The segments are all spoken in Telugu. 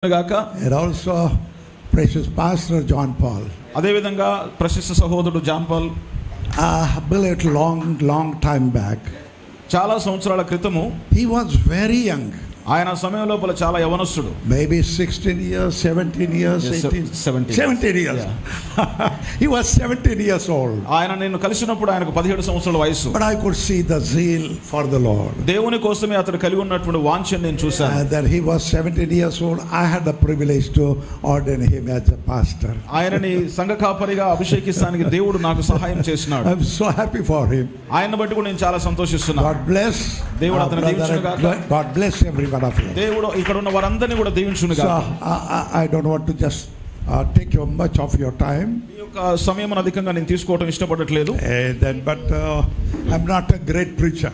And also precious pastor John Paul. అదే విధంగా ప్రశస్త సహోదరుడు John Paul Believed long time back. చాలా సంవత్సరాల క్రితము He was very young. ఆయన సమయం లోపల చాలా యవనస్తుడు. Maybe 16 years, 17 years, Yes, 18, 17 years. Yeah. He was 17 years old. ఆయన నేను కలిసినప్పుడు ఆయనకు 17 సంవత్సరాల వయసు. But I could see the zeal for the Lord. దేవుని కోసమే అతడు కలిగి ఉన్నటువంటి వాంఛను నేను చూశాను. That he was 17 years old. I had the privilege to ordain him as a pastor. ఆయనని సంఘ కాపరిగా అభిషేకిస్తానికి దేవుడు నాకు సహాయం చేసినాడు. I'm so happy for him. ఆయనను బట్టి కూడా నేను చాలా సంతోషిస్తున్నాను. God bless. దేవుడు అతన్ని దీవించును గాక. God bless everyone of you. దేవుడు ఇక్కడ ఉన్న వారందరిని కూడా దీవించును గాక. So I don't want to just take you much of your time. ఈ యొక్క సమయం అధికంగా నేను తీసుకోవడం ఇష్టపడట్లేదు. But I'm not a great preacher.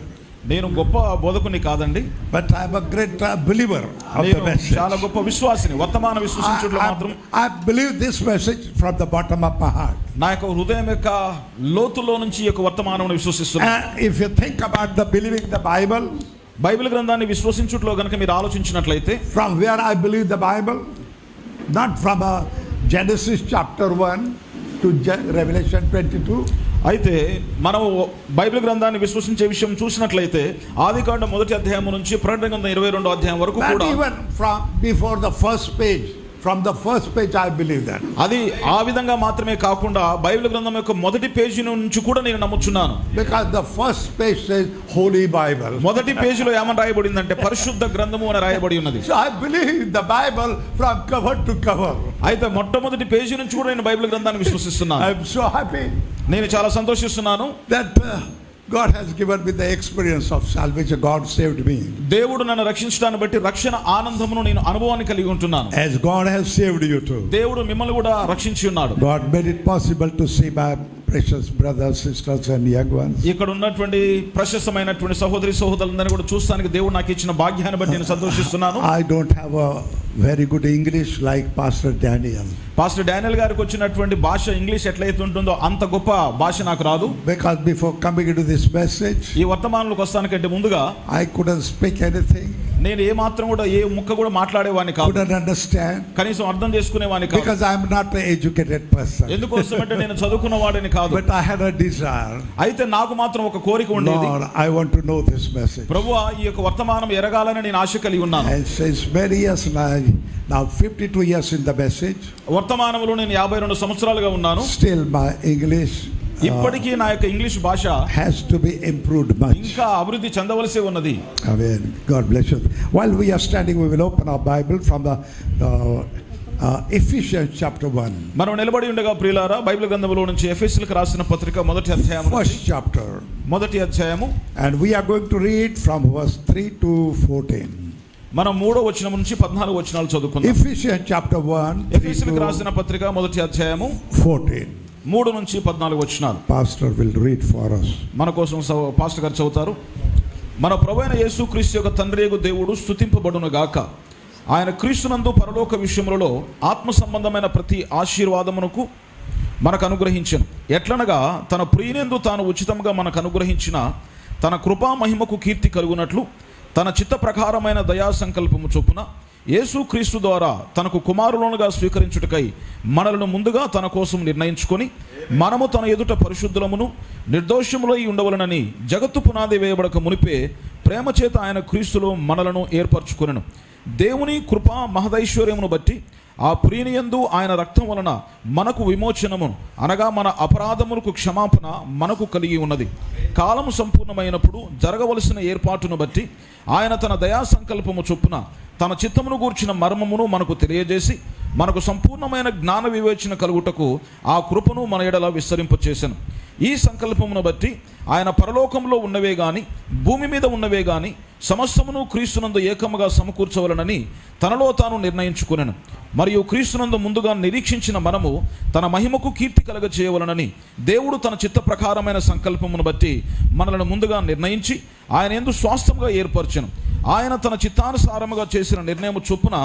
నేను గొప్ప బోధకుని కాదండి. But I'm a great believer of the message. చాలా గొప్ప విశ్వాసిని. వర్తమాన విశ్వసించుటలో మాత్రం I believe this message from the bottom of my heart. నా యొక్క హృదయం యొక్క లోతులో నుంచి ఈ యొక్క వర్తమానమును విశ్వసిస్తున్నాను. If you think about the believing the Bible, Bible గ్రంథాన్ని విశ్వసించుటలో గనుక మీరు ఆలోచించినట్లయితే, from where I believe the Bible, not from Genesis chapter 1 to Revelation 22. అయితే మనం బైబిల్ గ్రంథాన్ని విశ్వసించే విషయం చూసినట్లయితే ఆదికాండం 1వ అధ్యాయం నుంచి ప్రకటన గ్రంథం 22వ అధ్యాయం వరకు కూడా, even from before the first page, from the first page I believe that. అది ఆ విధంగా మాత్రమే కాకుండా బైబిల్ గ్రంథం యొక్క మొదటి పేజీ నుంచి కూడా నేను నమ్ముచున్నాను. Because the first page says Holy Bible. మొదటి పేజీలో ఏమని రాయబడిందంటే పరిశుద్ధ గ్రంథము అని రాయబడి ఉన్నది. So I believe the Bible from cover to cover. అయితే మొట్టమొదటి పేజీ నుంచి కూడా నేను బైబిల్ గ్రంథాన్ని విశ్వసిస్తున్నాను. I'm so happy. నేను చాలా సంతోషిస్తున్నాను. That God has given me the experience of salvation. God saved me. దేవుడు నన్ను రక్షించడాన్ని బట్టి రక్షణ ఆనందమును నేను అనుభవాన్ని కలిగి ఉంటున్నాను. As God has saved you too. దేవుడు మిమ్మల్ని కూడా రక్షించి ఉన్నాడు. God made it possible to see my precious brothers, sisters and young ones. ఇక్కడ ఉన్నటువంటి ప్రశస్తమైనటువంటి సహోదరి సహోదరులందరినీ కూడా చూస్తానికి దేవుడు నాకు ఇచ్చిన భాగ్యాన్ని బట్టి నేను సంతోషిస్తున్నాను. I don't have a very good English like Pastor Daniel. Pastor Daniel గారికి వచ్చినటువంటి భాష ఇంగ్లీష్ ఎట్లయితే ఉంటుందో అంత గొప్ప భాష నాకు రాదు. Because before coming into this message, ఈ వర్తమానంలోకి వస్తానికంటే ముందుగా I couldn't speak anything. నేను ఏ మాత్రం కూడా ఏ ముక్క కూడా మాట్లాడేవాడిని కాదు. Couldn't understand. కనీసం అర్థం చేసుకునేవాడిని కాదు. Because I am not an educated person. ఎందుకోసమంటే నేను చదువుకున్న వాడిని కాదు. But I had a desire. అయితే నాకు మాత్రం ఒక కోరిక ఉండేది. Lord, I want to know this message. ప్రభువా, ఈ యొక్క వర్తమానం ఎరగాలని నేను ఆశ కలిగి ఉన్నాను. And since many years now 52 years in the message. వర్తమానంలో నేను 52 సంవత్సరాలుగా ఉన్నాను. Still my English ఇప్పటికీ నా యొక్క ఇంగ్లీష్ భాష has to be improved much. ఇంకా అభివృద్ధి చెందవలసి ఉన్నది. Amen. God bless you. While we are standing, we will open our Bible from the Ephesians chapter 1. మనం నిలబడి ఉండగా ప్రియులారా, బైబిల్ గ్రంథంలో నుంచి ఎఫెసీయులకు రాసిన పత్రిక మొదటి అధ్యాయం, First chapter. మొదటి అధ్యాయము. And we are going to read from verse 3 to 14. మనం 3వ వచనం నుంచి 14వ వచనాలు చదువుకుందాం. Ephesians chapter 1. ఎఫెసీయులకు రాసిన పత్రిక మొదటి అధ్యాయము 14. 3 నుంచి 14 వచనాలు. Pastor will read for us. మన కోసం పాస్టర్ గారు చదువుతారు. మన ప్రభువైన యేసుక్రీస్తు యొక్క తండ్రియగు దేవుడు స్తుతింపబడును గాక. ఆయన క్రీస్తునందు పరలోక విషయములలో ఆత్మ సంబంధమైన ప్రతి ఆశీర్వాదమునకు మనకు అనుగ్రహించెను. ఎట్లనగా తన ప్రియునందు తాను ఉచితంగా మనకు అనుగ్రహించిన తన కృపా మహిమకు కీర్తి కలుగునట్లు తన చిత్త ప్రకారమైన దయా సంకల్పము చొప్పున యేసుక్రీస్తు ద్వారా తనకు కుమారులనుగా స్వీకరించుటకై మనలను ముందుగా తన కోసం నిర్ణయించుకొని మనము తన ఎదుట పరిశుద్ధులమును నిర్దోషములై ఉండవలనని జగత్తు పునాది వేయబడక మునిపే ప్రేమ చేత ఆయన క్రీస్తులో మనలను ఏర్పరచుకొనెను. దేవుని కృపా మహదైశ్వర్యమును బట్టి ఆ ప్రియనియందు ఆయన రక్తం వలన మనకు విమోచనము అనగా మన అపరాధములకు క్షమాపణ మనకు కలిగి ఉన్నది. కాలము సంపూర్ణమైనప్పుడు జరగవలసిన ఏర్పాటును బట్టి ఆయన తన దయా సంకల్పము చొప్పున తన చిత్తమును గూర్చిన మర్మమును మనకు తెలియజేసి మనకు సంపూర్ణమైన జ్ఞాన వివేచన కలుగుటకు ఆ కృపను మన ఎడల విస్తరింపచేసెను. ఈ సంకల్పమును బట్టి ఆయన పరలోకంలో ఉన్నవే గాని భూమి మీద ఉన్నవే గాని సమస్తమును క్రీస్తునందు ఏకముగా సమకూర్చవలనని తనలో తాను నిర్ణయించుకొనెను. మరియు క్రీస్తునందు ముందుగా నిరీక్షించిన మనము తన మహిమకు కీర్తి కలగ చేయవలనని దేవుడు తన చిత్త ప్రకారమైన సంకల్పమును బట్టి మనలను ముందుగా నిర్ణయించి ఆయన యందు స్వాస్థ్యముగా ఏర్పరచెను. ఆయన తన చిత్తానుసారముగా చేసిన నిర్ణయము చొప్పున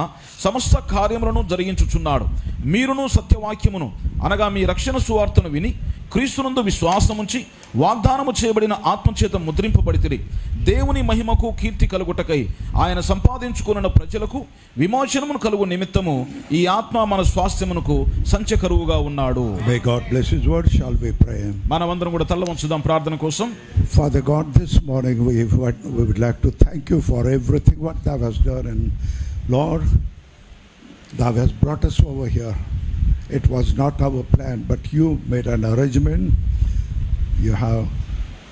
సమస్త కార్యములను జరిగించుచున్నాడు. మీరును సత్యవాక్యమును అనగా మీ రక్షణ సువార్తను విని క్రీస్తునందు విశ్వాసముంచి వాగ్దానము చేయబడిన ఆత్మచేత ముద్రింపబడితిరి. దేవుని మహిమకు కీర్తి కలుగుటకై ఆయన సంపాదించుకున్న ప్రజలకు విమోచనమును కలుగు నిమిత్తము ఈ ఆత్మ మన స్వాస్థ్యమునకు సంచకరువుగా ఉన్నాడు. May God bless His word. Shall we pray? మనమందరం కూడా తల్ల వంచుదాం ప్రార్థన కోసం. Father God, this morning we would like to thank you for everything what Thou hast done, and Lord, Thou hast brought us over here. It was not our plan, but you made an arrangement. You have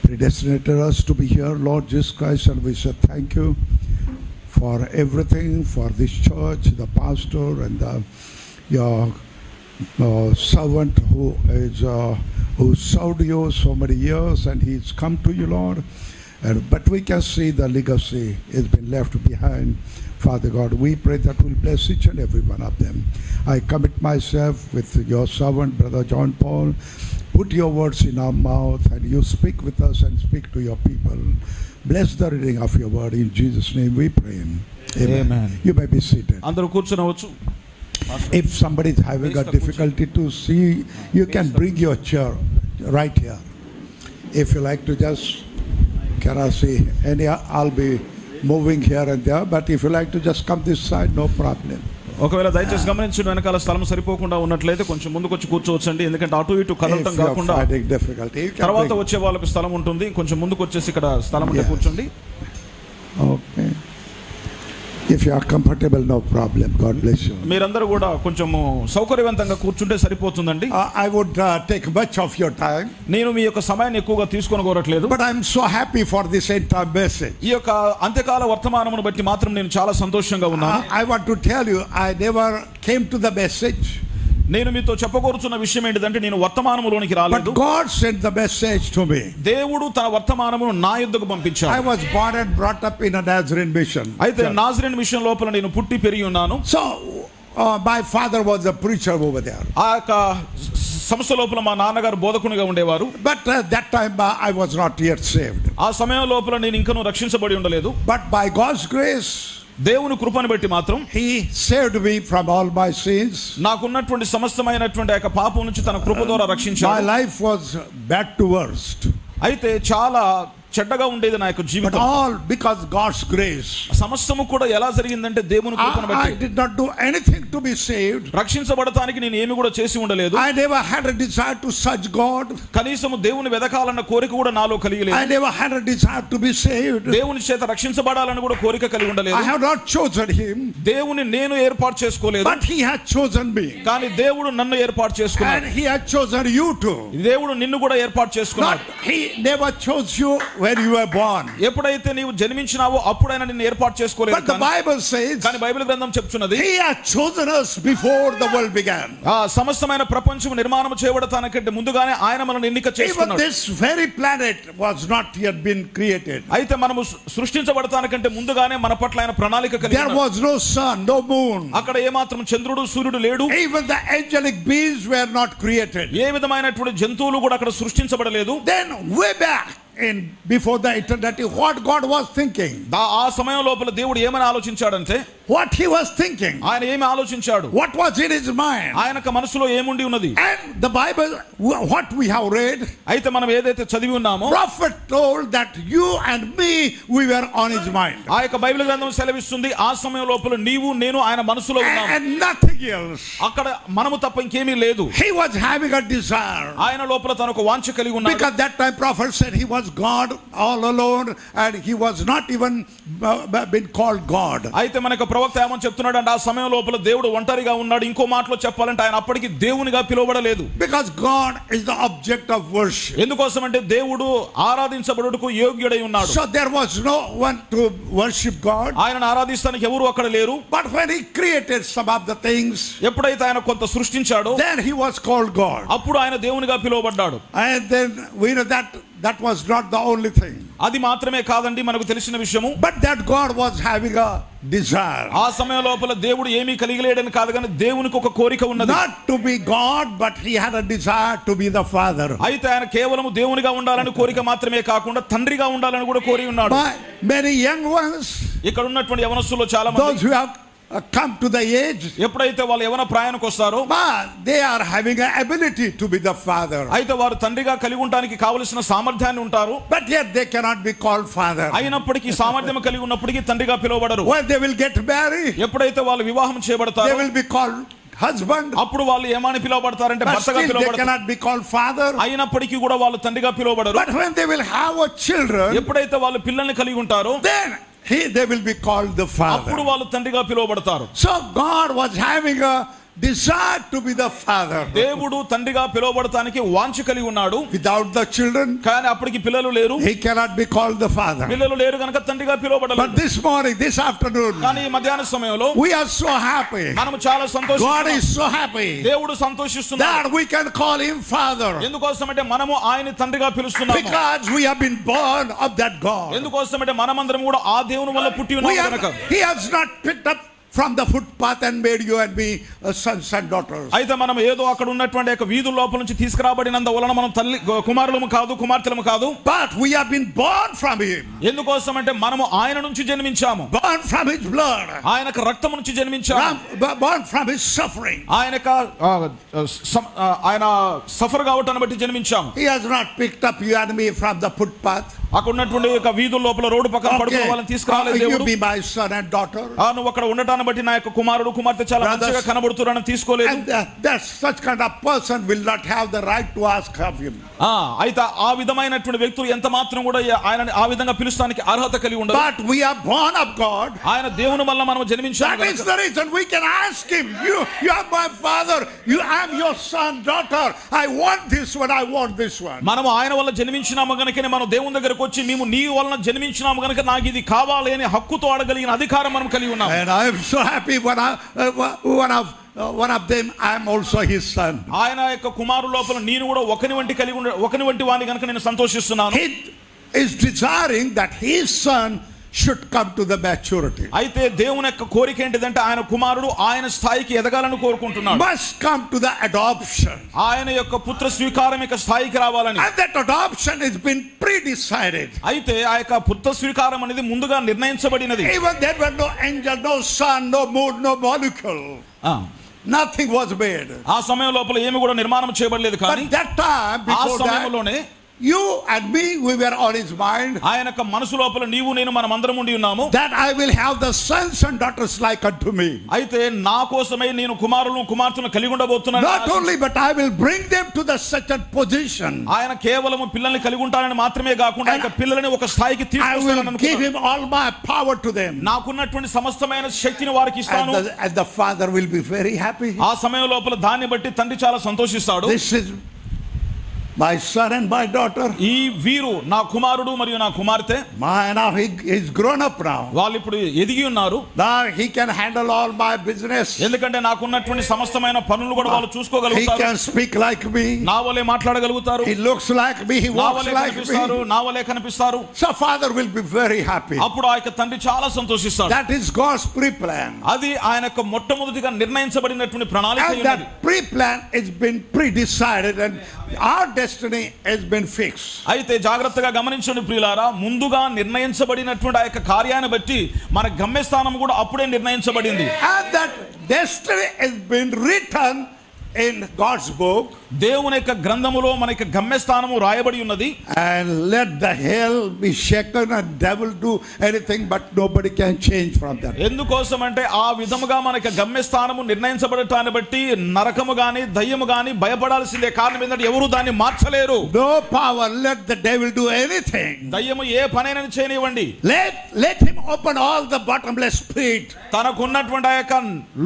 predestinated us to be here, Lord Jesus Christ, and we say thank you for everything, for this church, the pastor, and your servant who served you so many years, and he's come to you, Lord. But we can see the legacy has been left behind. Father God, we pray that we'll bless each and every one of them. I commit myself with your servant, Brother John Paul. Put your words in our mouth, and you speak with us and speak to your people. Bless the reading of your word. In Jesus' name we pray. Amen. You may be seated. అందరూ కూర్చోవచ్చు. If somebody is having a difficulty to see, you can bring your chair right here. If you like to just, can I see? I'll be moving here and there, but if you like to just come this side, no problem. ఒకవేళ దయచేసి గమనించండి, వెనకాల స్థలం సరిపోకుండా ఉన్నట్లయితే కొంచెం ముందుకు వచ్చి కూర్చోవచ్చండి. ఎందుకంటే అటు ఇటు కదలటం కాకుండా తర్వాత వచ్చే వాళ్ళకు స్థలం ఉంటుంది. కొంచెం ముందుకు వచ్చేసి ఇక్కడ స్థలం ఉంటే కూర్చోండి. Okay. If you are comfortable, no problem. God bless you. మీరందరూ కూడా కొంచెం సౌకర్యవంతంగా కూర్చుంటే సరిపోతుందండి. I would take much of your time. నేను మీ యొక్క సమయాన్ని ఎక్కువగా తీసుకొని కోరట్లేదు. But I am so happy for this entire message. ఈ యొక్క అంత్యకాల వర్తమానమును బట్టి మాత్రం నేను చాలా సంతోషంగా ఉన్నాను. I want to tell you, I never came to the message. నేను మీతో చెప్పకోరుచున్న విషయం ఏంటిదంటే, నేను వర్తమానములోనికి రాలేదు. But God sent the message to me. దేవుడు తన వర్తమానమును నా యొద్దకు పంపించాడు. I was born and brought up in a Nazarene mission. అయితే నాజరేన్ మిషన్ లోపల నేను పుట్టి పెరిగి ఉన్నాను. So my father was a preacher over there. ఆ యొక్క సంస్థ లోపల మా నాన్నగారు బోధకునిగా ఉండేవారు. But that time I was not yet saved. ఆ సమయం లోపల నేను ఇంకనూ రక్షించబడి ఉండలేదు. But by God's grace, దేవుని కృపను బట్టి మాత్రం He saved me from all my sins. నాకున్నటువంటి సమస్తమైనటువంటి యొక్క పాపం నుంచి తన కృప ద్వారా రక్షించాడు. My life was bad to worst. అయితే చాలా చెడ్డగా ఉండేది నా యొక్క జీవితం. But all because God's grace. సమస్తము కూడా ఎలా జరిగిందంటే దేవుని కృపను బట్టి. I did not do anything to be saved. రక్షించబడటానికి నేను ఏమీ కూడా చేసి ఉండలేదు. I never had a desire to search God. కనీసం దేవుని వెదకాలన్న కోరిక కూడా నాలో కలిగలేదు. I never had a desire to be saved. దేవుని చేత రక్షించబడాలని కూడా కోరిక కలిగి ఉండలేదు. I have not chosen Him. దేవుని నేను ఏర్పాటు చేసుకోలేదు. But He had chosen me. కానీ దేవుడు నన్ను ఏర్పాటు చేసుకున్నాడు. And He had chosen you too. దేవుడు నిన్ను కూడా ఏర్పాటు చేసుకున్నాడు. He never chose you when you were born. ఎప్పుడైతే నీవు జన్మించినావో అప్పుడైనా నిన్ను ఏర్పాటు చేసుకోలేదు. But the Bible says, కానీ బైబిల్ గ్రంథం చెప్తున్నది, He had chosen us before the world began. ఆ సమస్తమైన ప్రపంచం నిర్మాణం చేయబడటానికంటే ముందుగానే ఆయన మనల్ని ఎన్నిక చేసుకున్నాడు. Even this very planet was not yet been created. అయితే మనము సృష్టించబడటానికంటే ముందుగానే మన పట్ల ఆయన ప్రణాళిక కలిగి ఉన్నాడు. There was no sun, no moon. అక్కడ ఏ మాత్రం చంద్రుడు సూర్యుడు లేడు. Even the angelic beings were not created. ఏ విధమైనటువంటి జంతువులు కూడా అక్కడ సృష్టించబడలేదు. Then way back in before the eternity, what God was thinking, ఆ సమయం లోపల దేవుడు ఏమని ఆలోచించాడంటే, what He was thinking, ఆయన ఏమి ఆలోచించాడు, what was in His mind, ఆయనకు మనసులో ఏముండి ఉన్నది. and the Bible, what we have read, అయితే మనం ఏదైతే చదివి ఉన్నామో, prophet told that you and me, we were on His mind. ఆ యొక్క బైబిల్ గ్రంథం సెలవిస్తుంది, ఆ సమయం లోపల నీవు నేను ఆయన మనసులో ఉన్నాము, and nothing else. అక్కడ మనము తప్ప ఇంకేమీ లేదు. He was having a desire. ఆయన లోపల తన ఒక వాంఛ కలిగి ఉన్నాడు. Because that time prophet said he was God all alone, and he was not even been called God. అయితే మనకు ప్రవక్త ఏమని చెప్తున్నాడు అంటే, ఆ సమయం లోపల దేవుడు ఒంటరిగా ఉన్నాడు. ఇంకో మాటలో చెప్పాలంటే ఆయన అప్పటికి దేవునిగా పిలువబడలేదు. Because God is the object of worship. ఎందుకోసం అంటే దేవుడు ఆరాధించబడుటకు యోగ్యుడై ఉన్నాడు. So there was no one to worship God. ఆయనను ఆరాధిస్తానికి ఎవరు అక్కడ లేరు. But when He created some of the things, ఎప్పుడైతే ఆయన కొంత సృష్టించాడో, then He was called God. అప్పుడు ఆయన దేవునిగా పిలువబడ్డాడు. And then we know that was not the only thing. అది మాత్రమే కాదండి మనకు తెలిసిన విషయము. But that God was having a desire. ఆ సమయం లోపల దేవుడు ఏమీ కలిగిలేడని కాదు, కానీ దేవునికి ఒక కోరిక ఉన్నది. Not to be God, but He had a desire to be the Father. అయితే ఆయన కేవలం దేవునిగా ఉండాలని కోరిక మాత్రమే కాకుండా తండ్రిగా ఉండాలని కూడా కోరి ఉన్నాడు. Many young ones, ఇక్కడ ఉన్నటువంటి యవనస్తుల్లో చాలా those మంది, who have come to the age, ఎప్పుడైతే వాళ్ళు యవన ప్రాయానికి వస్తారో, they are having an ability to be the father. అయితే వారు తండ్రిగా కలిగి ఉండడానికి కావలసిన సామర్థ్యాన్ని ఉంటారు. But yet they cannot be called father. అయినప్పటికీ సామర్థ్యం కలిగి ఉన్నప్పటికీ తండ్రిగా పిలువబడరు. When they will get married, ఎప్పుడైతే వాళ్ళు వివాహం చేయబడతారో, they will be called husband. అప్పుడు వాళ్ళు ఏమని పిలువబడతారంటే But భర్తగా still they పిలువబడతారు. cannot be called father. అయినప్పటికీ కూడా వాళ్ళు తండ్రిగా పిలువబడరు. But when they will have a children, ఎప్పుడైతే వాళ్ళు పిల్లల్ని కలిగి ఉంటారో, then they will be called the father. అప్పుడు వాళ్ళు తండ్రిగా పిలువబడతారు. So God was having a desire to be the father. దేవుడు తండ్రిగా పిలువబడటానికి వాంఛ కలిగి ఉన్నాడు. Without the children, కానీ అప్పటికి పిల్లలు లేరు, he cannot be called the father. పిల్లలు లేరు కనుక తండ్రిగా పిలువబడలేదు. But this morning, this afternoon, కానీ ఈ మధ్యాహ్న సమయంలో we are so happy. మనము చాలా God సంతోషిస్తున్నాము. is so happy దేవుడు సంతోషిస్తున్నాడు. that we can call him father. ఎందుకోసమంటే మనము ఆయన తండ్రిగా పిలుస్తున్నాము. Because we have been born of that God. ఎందుకోసమంటే మనమందరం కూడా ఆ దేవుని వల్ల పుట్టి ఉన్నాము కనుక. He has not picked up from the footpath and made you and me sons and daughters. అయితే మనం ఏదో అక్కడ ఉన్నటువంటి ఒక వీధుల లోపల నుంచి తీసుకురాబడినంత వలన మనం తల్లి కుమారులము కాదు, కుమార్తెలము కాదు. But we have been born from him. ఎందుకోసమంటే మనము ఆయన నుంచి జన్మించాము. Born from his blood. ఆయనకు రక్తం నుంచి జన్మించాము. Born from his suffering. ఆయన సఫర్ కావటాన్ని బట్టి జన్మించాము. He has not picked up you and me from the footpath. అక్కడ ఉన్నటువంటి ఒక వీధుల లోపల రోడ్డు పక్కన పడుకున్న వాళ్ళని తీసుకురాలేదు దేవుడు. You be my son and daughter. నువ్వు అక్కడ ఉండటాన్ని బట్టి నా యొక్క కుమారుడు కుమార్తె చాలా మంచిగా కనబడుతున్నారని తీసుకోలేదు. And that such kind of person will not have the right to ask of him. అయితే ఆ విధమైనటువంటి వ్యక్తులు ఎంత మాత్రం కూడా ఆయన ఆ విధంగా పిలుస్తానికి అర్హత కలిగి ఉండరు. But we are born of God. ఆయన దేవుని వల్ల మనం జన్మించాము. That is the reason we can ask him, you are my father, I am your son, daughter, I want this one, I want this one. మనం ఆయన వల్ల జన్మించినాము గనుకనే మనం దేవుని దగ్గరకు వచ్చి మేము నీ వలన జన్మించినాము గనుక నాకు ఇది కావాలి అనే హక్కుతో అడగలిగిన అధికారం మనం కలిగి ఉన్నాము. And I am so happy when one of them I am also his son. ఆయన యొక్క కుమారుల లోపల నేను కూడా ఒకని వంటి వాని గనుక నేను సంతోషిస్తున్నాను. He is desiring that his son should come to the maturity. అయితే దేవుని యొక్క కోరిక ఏంటిదంటే ఆయన కుమారుడు ఆయన స్థాయికి ఎదగాలని కోరుకుంటున్నాడు. Must come to the adoption. ఆయన యొక్క పుత్ర స్వీకారం యొక్క స్థాయికి రావాలని. And that adoption has been pre-decided. అయితే ఆ యొక్క పుత్ర స్వీకారం అనేది ముందుగా నిర్ణయించబడినది. Even there were no angel, no sun, no moon, no molecule. Nothing was made. ఆ సమయం లోపల ఏమి కూడా నిర్మాణం చేయబడలేదు. కానీ But that time, before సమయంలోనే you and me, we were on his mind. ఆయన యొక్క మనసు లోపల నీవు నేను మనం అందరం ఉండి ఉన్నాము. That I will have the sons and daughters like unto me. అయితే నా కోసమే నేను కుమారులను కుమార్తెలను కలిగి ఉండబోతున్నాను. Not only, but I will bring them to the certain position. ఆయన కేవలం పిల్లల్ని కలిగి ఉంటానని మాత్రమే కాకుండా ఆయన పిల్లలని ఒక స్థాయికి తీసుకొస్తానని I will give him all my power to them. నాకున్నటువంటి సమస్తమైన శక్తిని వారికి ఇస్తాను. And the father will be very happy. ఆ సమయం లోపల దాన్ని బట్టి తండ్రి చాలా సంతోషిస్తాడు. This is my son and my daughter. ఈ వీరు నా కుమారుడు మరియు నా కుమార్తె. Now he is grown up now. వాళ్ళు ఇప్పుడు ఎదిగి ఉన్నారు. Now he can handle all my business. ఎందుకంటే నాకున్నటువంటి సమస్తమైన పనులు కూడా వాళ్ళు చూసుకోగలుగుతారు. He can speak like me. నా వలే మాట్లాడగలుగుతారు. He looks like me. He walks like me. నా వలే కనిపిస్తారు. So father will be very happy. అప్పుడు ఆ యొక్క తండ్రి చాలా సంతోషిస్తాడు. That is God's pre-plan. అది ఆయన యొక్క మొట్టమొదటిగా నిర్ణయించబడినటువంటి ప్రణాళిక. And that pre-plan has been pre-decided and our destiny has been fixed. అయితే జాగ్రత్తగా గమనించండి ప్రియులారా, ముందుగా నిర్ణయించబడినటువంటి ఆ యొక్క కార్యాన్ని బట్టి మన గమ్యస్థానం కూడా అప్పుడే నిర్ణయించబడింది. And that destiny has been written in God's book. దేవుని యొక్క గ్రంథములో మన యొక్క గమ్యస్థానము రాయబడి ఉన్నది. And let the hell be shaken and devil do anything, but nobody can change from that. ఎందుకోసం అంటే ఆ విధముగా మన యొక్క గమ్యస్థానము నిర్ణయించబడటాన్ని బట్టి నరకము గాని దయ్యము గాని భయపడాల్సిందే. కారణం ఏంటంటే ఎవరు దాన్ని మార్చలేరు. No power, let the devil do anything. దయ్యము ఏ పనైనా చేయనివ్వండి. Let him open all the bottomless pit. తనకున్నటువంటి ఆ యొక్క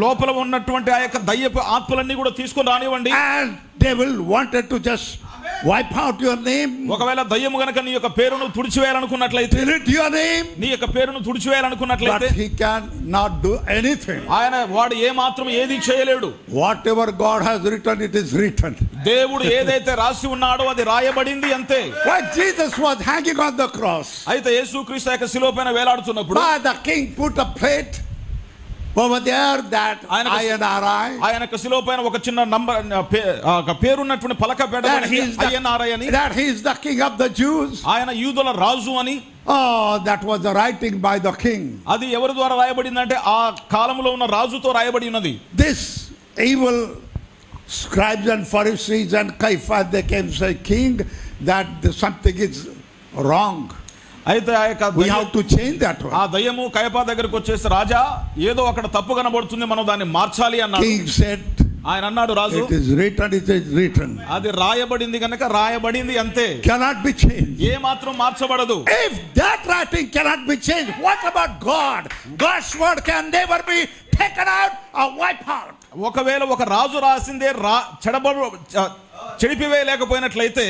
లోపల ఉన్నటువంటి ఆ యొక్క దయ్యపు ఆత్మలన్నీ కూడా తీసుకొని రానివ్వండి. And devil wanted to just wipe out your name. ఒకవేళ దయ్యము గనుక నీ యొక్క పేరును తుడిచివేయాలనుకున్నట్లయితే, delete your name, నీ యొక్క పేరును తుడిచివేయాలనుకున్నట్లయితే, but he can not do anything. ఆయన వాడు ఏ మాత్రం ఏది చేయలేడు. Whatever God has written, it is written. దేవుడు ఏదైతే రాసి ఉన్నాడో అది రాయబడింది అంతే. When Jesus was hanging on the cross, అయితే యేసుక్రీస్తు యొక్క శిలువ పైన వేలాడుతున్నప్పుడు the king put a plate Over there, that INRI. ఆయనకు శిలువ పైన ఒక చిన్న నంబర్ పేరున్నటువంటి పలక పెట్టబడింది INRI అని. That he is the king of the Jews. ఆయన యూదుల రాజు అని. Oh, that was the writing by the king. అది ఎవరి ద్వారా రాయబడిందంటే ఆ కాలంలో ఉన్న రాజుతో రాయబడి ఉన్నది. This evil scribes and Pharisees and Caiaphas, they came say, king, that something is wrong. అయితే we have to change that one. ఆ దయ్యము కయపా దగ్గరికి వచ్చేసి రాజా ఏదో అక్కడ తప్పు కనబడుతుంది మనం దాన్ని మార్చాలి అన్నాడు. King said, ఆయన అన్నాడు రాజు, it is written. అది రాయబడింది కనుక రాయబడింది అంతే. Cannot be changed. ఏ మాత్రం మార్చబడదు. If that writing cannot be changed, what about God? God's word can never be taken out or wiped out. ఒకవేళ ఒక రాజు రాసిందే చెడిపివేయలేకపోయినట్లయితే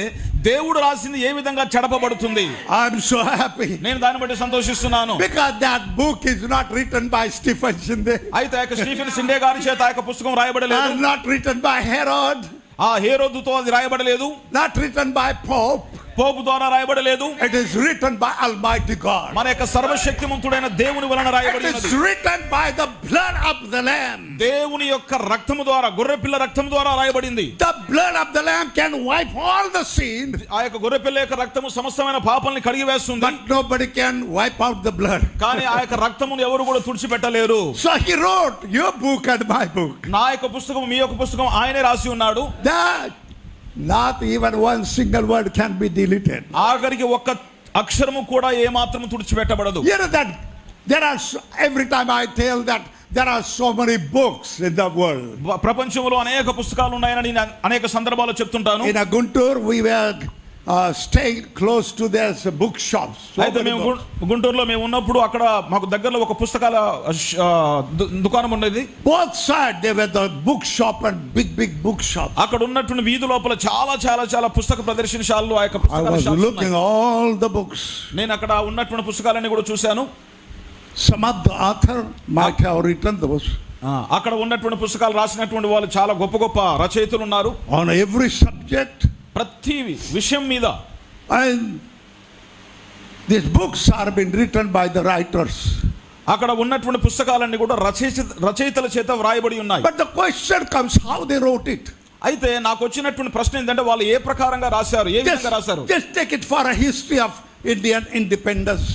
దేవుడు రాసింది ఏ విధంగా చెడపబడుతుంది? I'm so happy. నేను దాన్ని బట్టి సంతోషిస్తున్నాను. Because that book is not written by Stephen Shinde. అయితే స్టీఫెన్ షిండే గారి చేత ఆ పుస్తకం రాయబడలేదు. Not written by Herod. ఆ హేరోదుతో అది రాయబడలేదు. Not written by Pope. పోపు ద్వారా రాయబడలేదు. It is written by Almighty God. మన యొక్క సర్వశక్తిమంతుడైన దేవుని వలన రాయబడినది. It is written by the blood of the Lamb. దేవుని యొక్క రక్తము ద్వారా, గొర్రెపిల్ల రక్తము ద్వారా రాయబడింది. The blood of the Lamb can wipe all the sin. ఆ యొక్క గొర్రెపిల్ల యొక్క రక్తము సమస్తమైన పాపాలను కడిగివేస్తుంది. But nobody can wipe out the blood. కానీ ఆ యొక్క రక్తమును ఎవరు కూడా తుడిచిపెట్టలేరు. So he wrote your book and my book. నా యొక్క పుస్తకం, మీ యొక్క పుస్తకం ఆయనే రాసి ఉన్నాడు. That not even one single word can be deleted. ఆఖరికి ఒక్క అక్షరము కూడా ఏ మాత్రము తుడిచిపెట్టబడదు. You know that there are every time I tell that there are so many books in the world. ప్రపంచంలో అనేక పుస్తకాలు ఉన్నాయని నేను అనేక సందర్భాల్లో చెప్తుంటాను. In a Guntur we were staying close to there's bookshops. అయితే మేము గుంటూరులో మేము ఉన్నప్పుడు అక్కడ మాకు దగ్గరలో ఒక పుస్తకాల దుకాణం ఉండేది. Both sides there were the bookshop and big bookshops. అక్కడ ఉన్నటువంటి వీధి లోపల చాలా పుస్తక ప్రదర్శనశాలలు ఆ యొక్క పుస్తకాల షాప్స్ ఉన్నాయి. I was looking all the books. నేను అక్కడ ఉన్నటువంటి పుస్తకాలన్నీ కూడా చూశాను. Some of the author might have written those. అక్కడ ఉన్నటువంటి పుస్తకాలు రాసినటువంటి వాళ్ళు చాలా గొప్ప రచయితలు ఉన్నారు. On every subject. ప్రతి విషయం మీద. And these books are been written by the writers. అక్కడ ఉన్నటువంటి పుస్తకాలన్నీ కూడా రచయితల చేత వ్రాయబడి ఉన్నాయి. But the question comes how they wrote it. అయితే నాకు వచ్చినటువంటి ప్రశ్న ఏంటంటే వాళ్ళు ఏ ప్రకారంగా రాశారు, ఏ విధంగా రాశారు? Just take it for a history of Indian independence.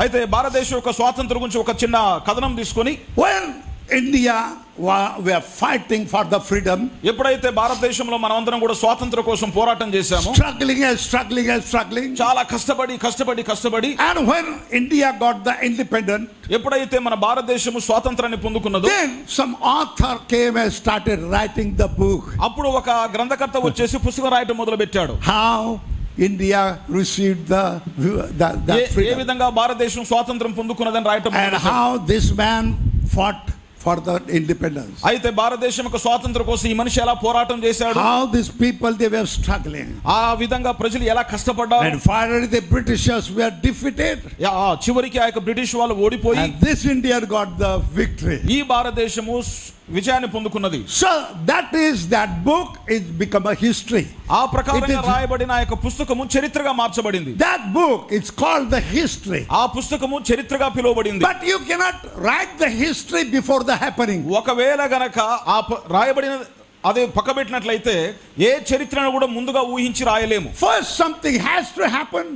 అయితే భారతదేశం యొక్క స్వాతంత్ర్యం గురించి ఒక చిన్న కథనం తీసుకొని, when India were fighting for the freedom, ఎప్పుడైతే భారతదేశంలో మనమందరం కూడా స్వాతంత్ర్యం కోసం పోరాటం చేశామో, struggling చాలా కష్టపడి and when India got the independence, ఎప్పుడైతే మన భారతదేశము స్వాతంత్రాన్ని పొందుకున్నదో, then some author came and started writing the book. అప్పుడు ఒక గ్రంథకర్త వచ్చేసి పుస్తకం రాయటం మొదలు పెట్టాడు. How India received the freedom. ఏ విధంగా భారతదేశం స్వాతంత్రం పొందుకున్నదని రాయటం, and how this man fought for the independence. అయితే భారతదేశం యొక్క స్వాతంత్రం కోసం ఈ మనిషి ఎలా పోరాటం చేశాడు, how these people they were struggling, ఆ విధంగా ప్రజలు ఎలా కష్టపడ్డారు, and finally the Britishers were defeated. చివరికి ఆ యొక్క బ్రిటిష్ వాళ్ళు ఓడిపోయి and this India got the victory. ఈ భారతదేశము విజయాన్ని పొందుకున్నది. So that book is become a history. ఆ ప్రకారంగా రాయబడిన ఆ యొక్క పుస్తకము చరిత్రగా మార్చబడింది. That book is called the history. ఆ పుస్తకము చరిత్రగా పిలువబడింది. But you cannot write the history before the happening. ఒకవేళ గనక ఆ రాయబడిన అదే పక్కబెట్టినట్లయితే ఏ చరిత్రను కూడా ముందుగా ఊహించి రాయలేము. First something has to happen.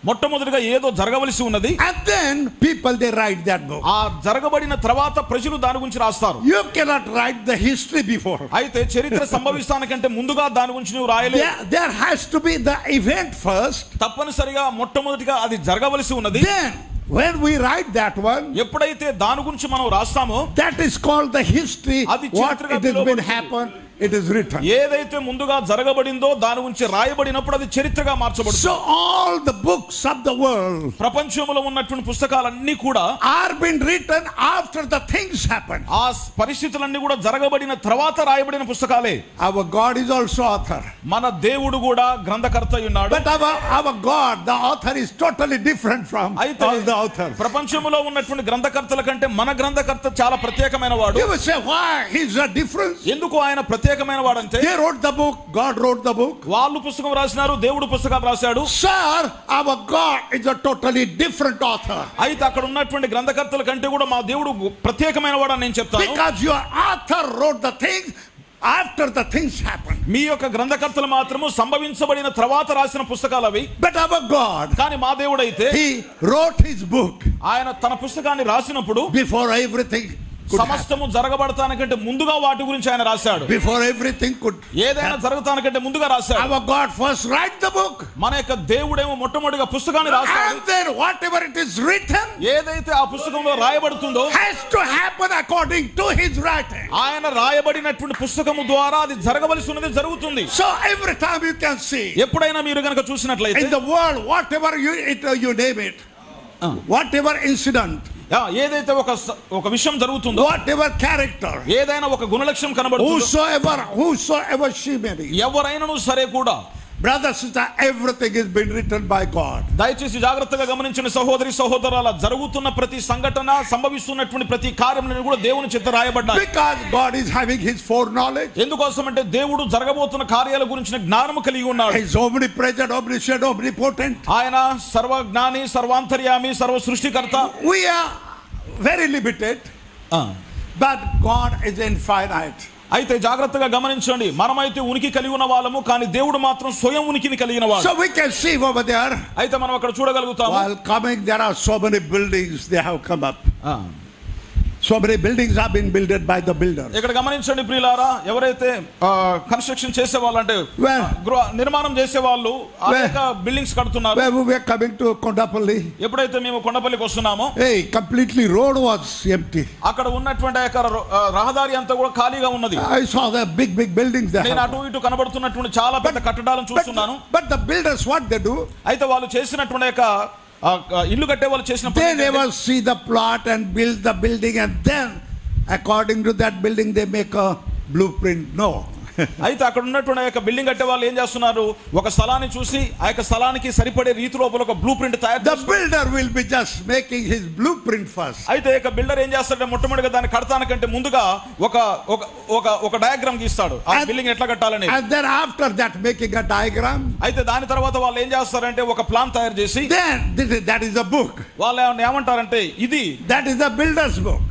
మొట్టమొదటిగా ఏదో జరగవలసి ఉన్నది. And then people they write that book. ఆ జరగబడిన తర్వాత ప్రజలు దాని గురించి రాస్తారు. You cannot write the history before. అయితే చరిత్ర సంభవిస్తానికంటే ముందుగా దాని గురించి నువ్వు రాయలేవు. There has to be the event first. తప్పనిసరిగా మొట్టమొదటిగా అది జరగవలసి ఉన్నది. Then when we write that one, ఎప్పుడైతే దాని గురించి మనం రాస్తామో, that is called the history. What it has been happened, it is written. ఏదైతే ముందుగా జరగబడిందో దాని గురించి రాయబడినప్పుడు అది చరిత్రగా మార్చబడుతుంది. So all the books of the world, ప్రపంచంలో ఉన్నటువంటి పుస్తకాలన్నీ కూడా are been written after the things happen. ఆ పరిస్థితులన్నీ కూడా జరగబడిన తర్వాత రాయబడిన పుస్తకాలే. Our God is also author. మన దేవుడు కూడా గ్రంథకర్త ఉన్నాడు. But our God, the author, is totally different from all the authors. ప్రపంచంలో ఉన్నటువంటి గ్రంథకర్తల కంటే మన గ్రంథకర్త చాలా ప్రత్యేకమైన వాడు. You will say why is there difference? ఎందుకు ఆయన ప్రత్యేకమైన వాడంటే they wrote the book, God wrote the book. వాళ్ళు పుస్తకం రాసినారు, దేవుడు పుస్తకం రాశాడు. Sir, our God is a totally different author. అయితే అక్కడ ఉన్నటువంటి గ్రంథకర్తల కంటే కూడా మా దేవుడు ప్రత్యేకమైన వాడని నేను చెప్తాను. Because your author wrote the things after the things happened. మీ యొక్క గ్రంథకర్తలు మాత్రము సంభవించబడిన తర్వాత రాసిన పుస్తకాలు అవి. But our God, కానీ మా దేవుడైతే he wrote his book ఆయన తన పుస్తకాన్ని రాసినప్పుడు before everything could happen. సమస్తము జరగబడతానికంటే ముందుగా వాటి గురించి ఆయన రాశాడు. Before everything could ఏదైనా జరగతానికంటే ముందుగా రాశాడు. our God first write the book. మన యొక్క దేవుడేమో మొట్టమొదటిగా పుస్తకాన్ని రాశాడు. And then whatever it is written, ఏదైతే ఆ పుస్తకంలో రాయబడుతుందో has to happen according to his writing. ఆయన రాయబడినటువంటి పుస్తకము ద్వారా అది జరగవలసి ఉన్నది జరుగుతుంది. So every time you can see ఎప్పుడైనా మీరు గనక చూసినట్లయితే in the world, whatever you name it, whatever incident, ఏదైతే ఒక విషయం జరుగుతుందో, whatever character, ఏదైనా ఒక గుణలక్షణం కనబడుతుందో, whosoever she may be, ఎవరైనాను సరే కూడా, brother, sister, everything is been written by God. దయచేసి జాగ్రత్తగా గమనించిన సహోదరి సహోదరుల, జరుగుతున్న ప్రతి సంఘటన, సంభవిస్తున్నటువంటి ప్రతి కార్యములను కూడా దేవుని చేత రాయబడ్డాయి. Because God is having his foreknowledge. ఎందుకోసం అంటే దేవుడు జరగబోతున్న కార్యాల గురించిన జ్ఞానము కలిగి ఉన్నాడు. He is omnipresent, omniscient, omnipotent. ఆయన సర్వజ్ఞాని, సర్వాంతర్యామి, సర్వ సృష్టికర్త. We are very limited, but God is infinite. అయితే జాగ్రత్తగా గమనించండి, మనమైతే ఉనికి కలిగి ఉన్న వాళ్ళము, కానీ దేవుడు మాత్రం స్వయం ఉనికిని కలిగిన వాడు. So we can see over there, అయితే మనం అక్కడ చూడగలుగుతాము. while coming there are so many buildings they have come up. So many buildings have been built by the builders. ఇక్కడ గమనించండి ప్రియులారా, ఎవరైతే కన్స్ట్రక్షన్ చేసే వాళ్ళు అంటే నిర్మాణం చేసే వాళ్ళు అనేక బిల్డింగ్స్ కడుతున్నారు. Where we were coming to Kondapalli, ఎప్పుడైతే మేము కొండపల్లికి వస్తున్నామో, completely road was empty. అక్కడ ఉన్నటువంటి రహదారి అంతా కూడా ఖాళీగా ఉన్నది. I saw the big buildings there. నేను అటు ఇటు కనబడుతున్నటువంటి చాలా పెద్ద కట్టడాలను చూస్తున్నాను. But the builders, what they do, అయితే వాళ్ళు చేసినటువంటి ఇల్లు కట్టే వాళ్ళు చేసిన they never see the plot and build the building and then according to that building they make a blueprint. No. అయితే అక్కడ ఉన్నటువంటి యొక్క బిల్డింగ్ కట్టే వాళ్ళు ఏం చేస్తున్నారు, ఒక స్థలాన్ని చూసి ఆ యొక్క స్థలానికి సరిపడే రీతి లోపల ఒక బ్లూ ప్రింట్ తయారు The builder will be just making his blueprint first. అయితే ఒక బిల్డర్ ఏం చేస్తాడంటే మొట్టమొదటిగా దాన్ని కడతానికంటే ముందుగా ఒక డయాగ్రామ్ గీస్తాడు, ఆ బిల్డింగ్ ఎట్లా కట్టాలని. And then after that making a diagram, అయితే దాని తర్వాత వాళ్ళు ఏం చేస్తారంటే ఒక ప్లాన్ తయారు చేసి, then that is a book. వాళ్ళు ఏమంటారంటే ఇది that is the builder's book.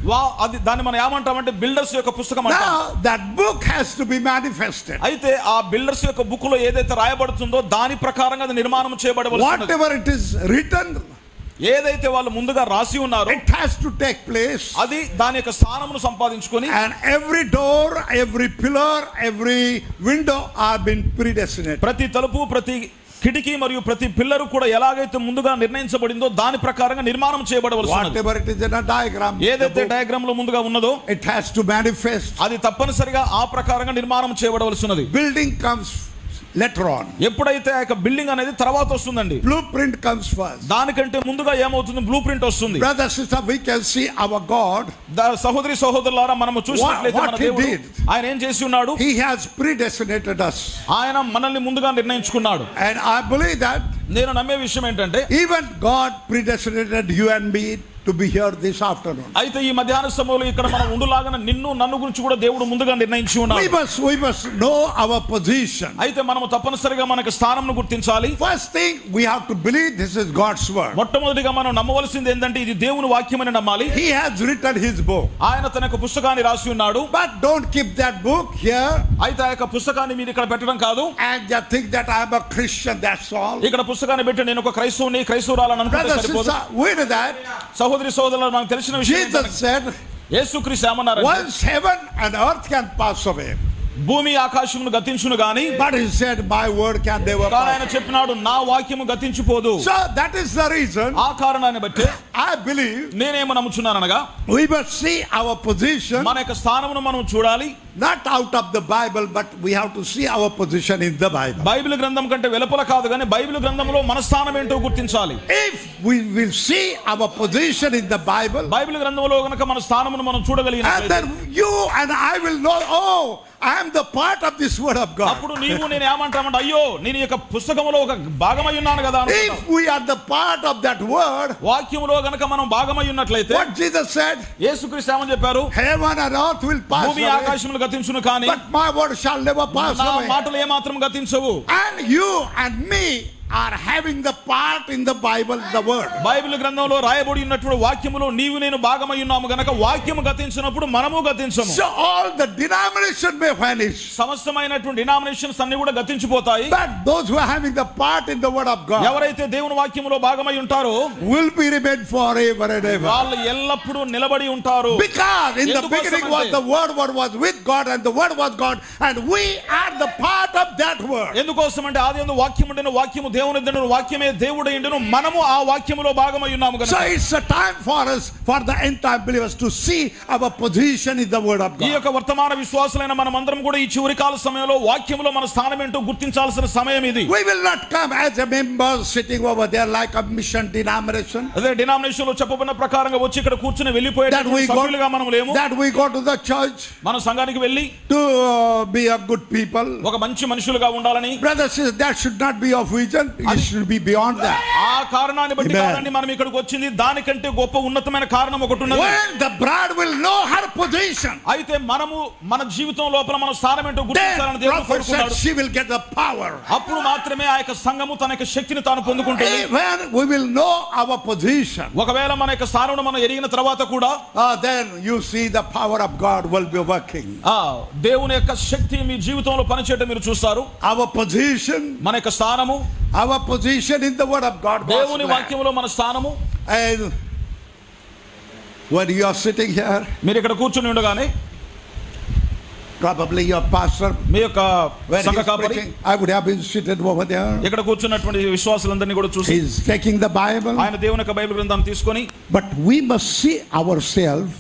అది దాన్ని మనం ఏమంటామంటే బిల్డర్స్ యొక్క పుస్తకం అంటాం. Now that book has to be manifested. అయితే ఆ బిల్డర్స్ యొక్క బుక్ లో ఏదైతే రాయబడుతుందో దాని ప్రకారంగా అది నిర్మాణం చేయబడవలసి ఉన్నది. Whatever it is written, ఏదైతే వాళ్ళు ముందుగా రాసి ఉన్నారో it has to take place. అది దాని యొక్క స్థానమును సంపాదించుకొని, and every door, every pillar, every window are been predestinated. ప్రతి తలుపు, ప్రతి కిటికీ మరియు ప్రతి పిల్లరు కూడా ఎలాగైతే ముందుగా నిర్ణయించబడిందో దాని ప్రకారంగా నిర్మాణం చేయబడవలసి ఉన్నది. Whatever it is in a diagram, ఏదైతే డయాగ్రామ్ లో ముందుగా ఉన్నదో it has to manifest. అది తప్పనిసరిగా ఆ ప్రకారంగా నిర్మాణం చేయబడవలసి ఉన్నది. Building comes later on. ఎప్పుడైతే ఆ యొక్క బిల్డింగ్ అనేది తర్వాత వస్తుందండి, blueprint comes first. దానికంటే ముందుగా ఏమవుతుంది, బ్లూ ప్రింట్ వస్తుంది. Brother, sister, we can see our God. సహోదరి సహోదరులారా, మనము చూసినట్లయితే మన దేవుడు ఆయన ఏం చేసి ఉన్నాడు, he has predestinated us. ఆయన మనల్ని ముందుగా నిర్ణయించుకున్నాడు. and I believe that నేను నమ్మే విషయం ఏంటంటే, even God predestinated you and me to be here this afternoon. అయితే ఈ మధ్యాహ్న సమయంలో ఇక్కడ మనం ఉండులాగా నిన్ను నన్ను గురించి కూడా దేవుడు ముందుగా నిర్ణయించి ఉన్నాడు. we must know our position. అయితే మనము తప్పనిసరిగా మనకు స్థానంను గుర్తించాలి. First thing, we have to believe this is God's word. మొట్టమొదటిగా మనం నమ్మవలసింది ఏంటంటే ఇది దేవుని వాక్యమని నమ్మాలి. He has written his book. ఆయన తన యొక్క పుస్తకాన్ని రాసి ఉన్నాడు. But don't keep that book here. అయితే ఆ యొక్క పుస్తకాన్ని మీరు ఇక్కడ పెట్టడం కాదు. and just think that I am a Christian, that's all. ఇక్కడ పుస్తకాన్ని పెట్టి నేను ఒక క్రైస్తవురాలని అనుకుంటే సరిపోదు. we know that సహోదరి సోదరులకు నాకు తెలిసిన విషయం, Jesus said, యేసుక్రీస్తు ఏమన్నారు, once heaven and earth can pass away, భూమి ఆకాశమును గతించును గాని, but he said my word can never pass. ఆయన చెప్పినాడు నా వాక్యము గతించిపోదు. So that is the reason, ఆ కారణాన్ని బట్టి I believe నేనేమో నమ్ముచున్నాననగా, we must see our position, మన యొక్క స్థానమును మనం చూడాలి. not out of the Bible, but we have to see our position in the Bible. Bible గ్రంథం కంటే వెలుపల కాదు కానీ బైబిల్ గ్రంథంలో మన స్థానం ఏంటో గుర్తించాలి. If we will see our position in the Bible, Bible గ్రంథంలో గనుక మన స్థానమును మనం చూడగలిగినట్లయితే, and then you and I will know, oh, I am the part of this word of God. అప్పుడు నీవు నేను ఏమంటామంటే, అయ్యో నేను ఈ యొక్క పుస్తకములో ఒక భాగమై ఉన్నాను కదా. If we are the part of that word, వాక్యములో గనుక మనం భాగమై ఉన్నట్లయితే, what Jesus said, యేసుక్రీస్తు ఏమని చెప్పారు? heaven and earth will pass భూమి away, ఆకాశములు గతించును కానీ but my word shall never pass నా away. మాటలు ఏమాత్రం గతించవు. And you and me are having the part in the Bible, the word. Bible గ్రంథంలో రాయబడి ఉన్నటువంటి వాక్యములో నీవు నేను భాగమై ఉన్నాము గనక వాక్యము గతించినప్పుడు మనము గతించము. So all the denomination may vanish, సమస్తమైనటువంటి డినామినేషన్స్ అన్ని కూడా గతించిపోతాయి. but those who are having the part in the word of God ఎవరైతే దేవుని వాక్యములో భాగమై ఉంటారో will be remain forever and ever. వాళ్ళు ఎల్లప్పుడూ నిలబడి ఉంటారు. Because in the ఎందుకోసమంటే beginning was the word was with God, and the word was God, and we are the part of that word. ఎందుకోసమంటే ఆదియందు వాక్యము ఉండెను, వాక్యము దేవుని యందు, వాక్యమే దేవుడై ఉండెను, మనము ఆ వాక్యములో భాగమై ఉన్నాము గనుక. So it's a time for us, for the entire believers, to see our position in the word of ఈ God. యొక్క వర్తమాన విశ్వాసులైన మనమందరం కూడా ఈ చివరి కాల సమయంలో వాక్యములో మన స్థానం ఏంటో గుర్తించాల్సిన సమయం ఇది. We will not come as a member sitting over there like a mission denomination. అదే డినామినేషన్ లో చెప్పబడిన ప్రకారంగా వచ్చి ఇక్కడ కూర్చుని వెళ్ళిపోయేటటువంటి సభ్యులుగా మనం లేము. That we go to the church మన సంఘానికి వెళ్ళి to be a good people. ఒక మంచి మనుషులుగా ఉండాలని. Brothers, sisters, that should not be of vision. It should be beyond that. ఆ కారణాన్ని బట్టి కాదండి మనం ఇక్కడికి వచ్చింది, దానికంటే గొప్ప ఉన్నతమైన కారణం ఒకటి ఉన్నది. When the bride will know her position, అయితే మనము మన జీవితం లోపల మన స్థానం ఏంటో then గుర్తించాలని దేవుడు prophet said కోరుకున్నాడు. she will get the power. అప్పుడు మాత్రమే ఆ యొక్క సంఘము తన యొక్క శక్తిని తాను పొందుకుంటుంది. When we will know our position, ఒకవేళ మన యొక్క స్థానం మనం ఎరిగిన తర్వాత కూడా then you see the power of God will be working. దేవుని యొక్క శక్తి మీ జీవితంలో పనిచేయడం మీరు చూస్తారు. Our position, మన యొక్క స్థానము, our position in the word of God. దేవుని వాక్యములో మన స్థానము. And when you are sitting here, మీరు ఇక్కడ కూర్చుని ఉండగానే probably your pastor, మీ యొక్క when సంఘ he's కాపరి preaching, I would have been seated over there. ఇక్కడ కూర్చున్నటువంటి విశ్వాసులందరినీ కూడా చూసి He's taking the Bible, ఆయన దేవుని యొక్క బైబిల్ గ్రంథాన్ని తీసుకొని, but we must see ourselves